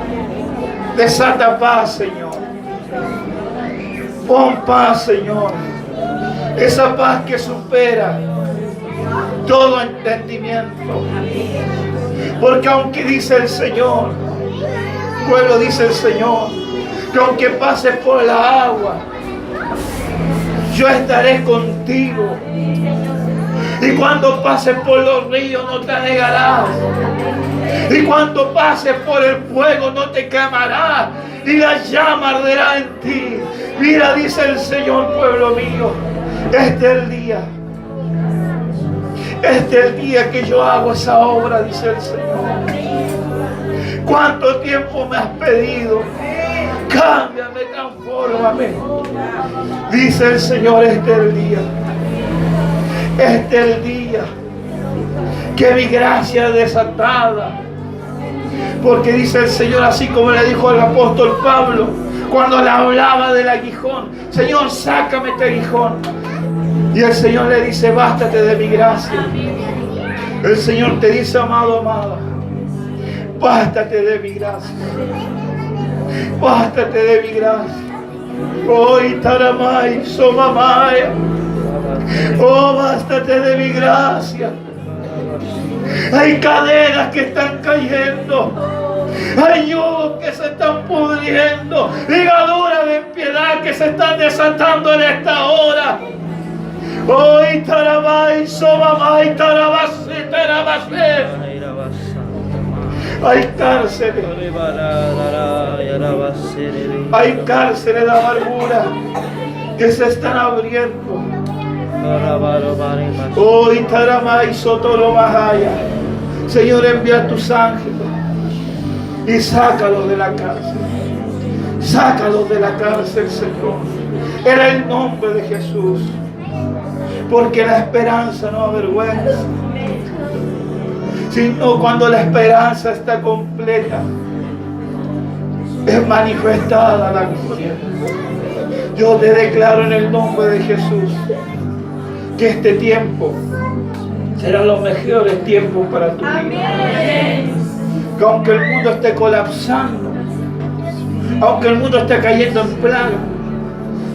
Desata paz, Señor. Pon paz, Señor. Esa paz que supera todo entendimiento. Porque aunque dice el Señor, pueblo, dice el Señor, que aunque pases por la agua, yo estaré contigo. Y cuando pases por los ríos no te anegarás. Y cuando pases por el fuego no te quemarás. Y la llama arderá en ti. Mira, dice el Señor, pueblo mío, este es el día. Este es el día que yo hago esa obra, dice el Señor. ¿Cuánto tiempo me has pedido? Cámbiame, transfórmame. Dice el Señor, este es el día. Este es el día que mi gracia es desatada. Porque dice el Señor, así como le dijo al apóstol Pablo, cuando le hablaba del aguijón: Señor, sácame este aguijón. Y el Señor le dice: bástate de mi gracia. El Señor te dice: amado, amada, bástate de mi gracia. Bástate de mi gracia. Hoy taramay, somamaya. Oh, bástate de mi gracia. Hay cadenas que están cayendo. Hay yugos que se están pudriendo. Ligaduras de impiedad que se están desatando en esta hora. Hoy taramay, somamay, tarabase, tarabase. Hay cárceles. Hay cárceles de amargura que se están abriendo. Hoy taramay, sotoromahaya. Señor, envía a tus ángeles y sácalos de la cárcel. Sácalos de la cárcel, Señor, en el nombre de Jesús. Porque la esperanza no avergüenza, sino cuando la esperanza está completa, es manifestada la gloria. Yo te declaro en el nombre de Jesús que este tiempo será los mejores tiempos para tu vida. Que aunque el mundo esté colapsando, aunque el mundo esté cayendo en plaga,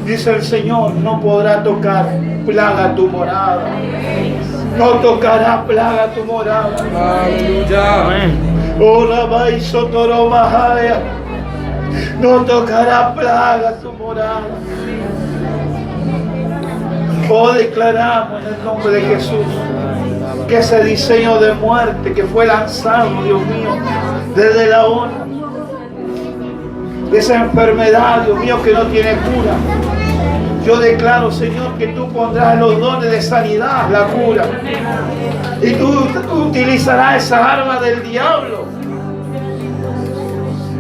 dice el Señor, no podrá tocar plaga tu morada. No tocará plaga tu morada. Aleluya. Amén. Oh, Rabai Sotoromahaya. No tocará plaga tu morada. Oh, declaramos en el nombre de Jesús que ese diseño de muerte que fue lanzado, Dios mío, desde la onda, de esa enfermedad, Dios mío, que no tiene cura, yo declaro, Señor, que tú pondrás los dones de sanidad, la cura, y tú utilizarás esa arma del diablo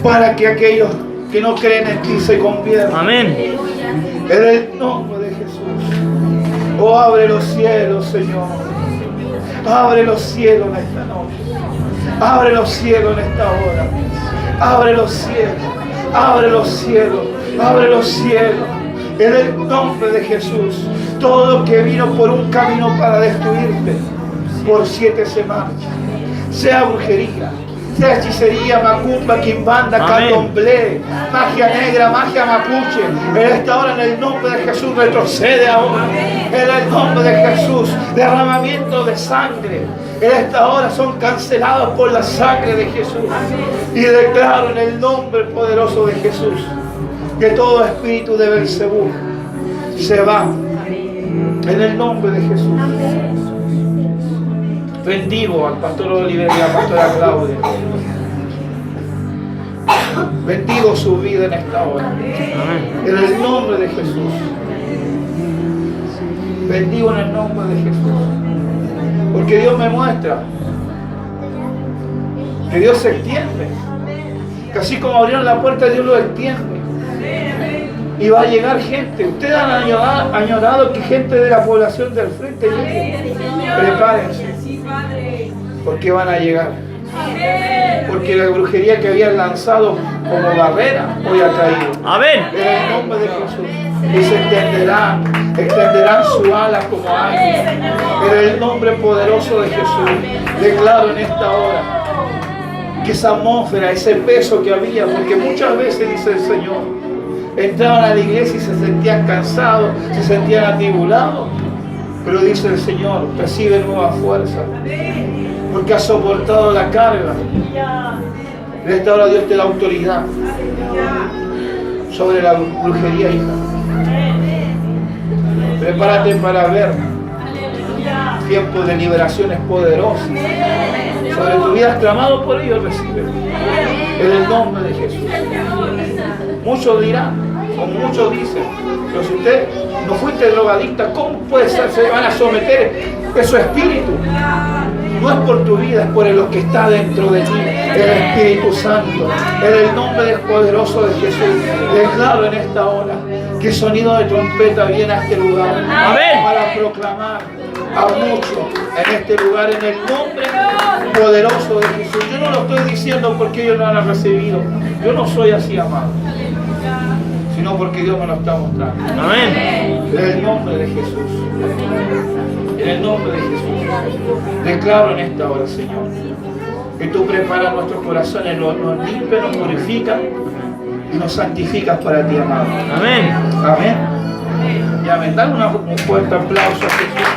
para que aquellos que no creen en ti se conviertan. Amén. En el nombre de Jesús. Oh, abre los cielos, Señor. Abre los cielos en esta noche. Abre los cielos en esta hora. Abre los cielos. Abre los cielos. Abre los cielos. En el nombre de Jesús. Todo lo que vino por un camino para destruirte por 7 semanas, sea brujería, sea hechicería, macumba, quimbanda, candomblé, magia negra, magia mapuche, en esta hora, en el nombre de Jesús, retrocede ahora. En el nombre de Jesús, derramamiento de sangre, en esta hora son cancelados por la sangre de Jesús. Y declaro en el nombre poderoso de Jesús que todo espíritu de Belcebú se va. En el nombre de Jesús. Bendigo al pastor Oliver y a la pastora Claudia. Bendigo su vida en esta hora. En el nombre de Jesús. Bendigo en el nombre de Jesús. Porque Dios me muestra que Dios se extiende. Que así como abrieron la puerta, Dios lo extiende. Y va a llegar gente. Ustedes han añorado que gente de la población del frente llegue. Prepárense. Porque van a llegar. Porque la brujería que habían lanzado como barrera hoy ha caído. Amén. En el nombre de Jesús. Y se extenderán su ala como águila. En el nombre poderoso de Jesús. Declaro en esta hora que esa atmósfera, ese peso que había, porque muchas veces, dice el Señor, entraban a la iglesia y se sentían cansados, se sentían atribulados. Pero dice el Señor, recibe nueva fuerza, porque has soportado la carga. En esta hora Dios te da autoridad sobre la brujería, hija. Prepárate para ver tiempos de liberaciones poderosas. Sobre tu vida, clamado por ellos, recibe. En el nombre de Jesús. Muchos dirán, o muchos dicen, pero si usted no fuiste drogadicta, ¿cómo puede ser? Se van a someter a su espíritu. No es por tu vida, es por lo que está dentro de ti, el Espíritu Santo. En el nombre poderoso de Jesús, declaro en esta hora que sonido de trompeta viene a este lugar. Amén. Para proclamar a muchos en este lugar en el nombre poderoso de Jesús. Yo no lo estoy diciendo porque ellos no lo han recibido. Yo no soy así, amado, sino porque Dios me lo está mostrando. Amén. En el nombre de Jesús. En el nombre de Jesús. Declaro en esta hora, Señor, que tú preparas nuestros corazones, nos limpias, nos purificas y nos santificas para ti, amado. Amén. Amén. Y amén. Dale un fuerte aplauso a Jesús.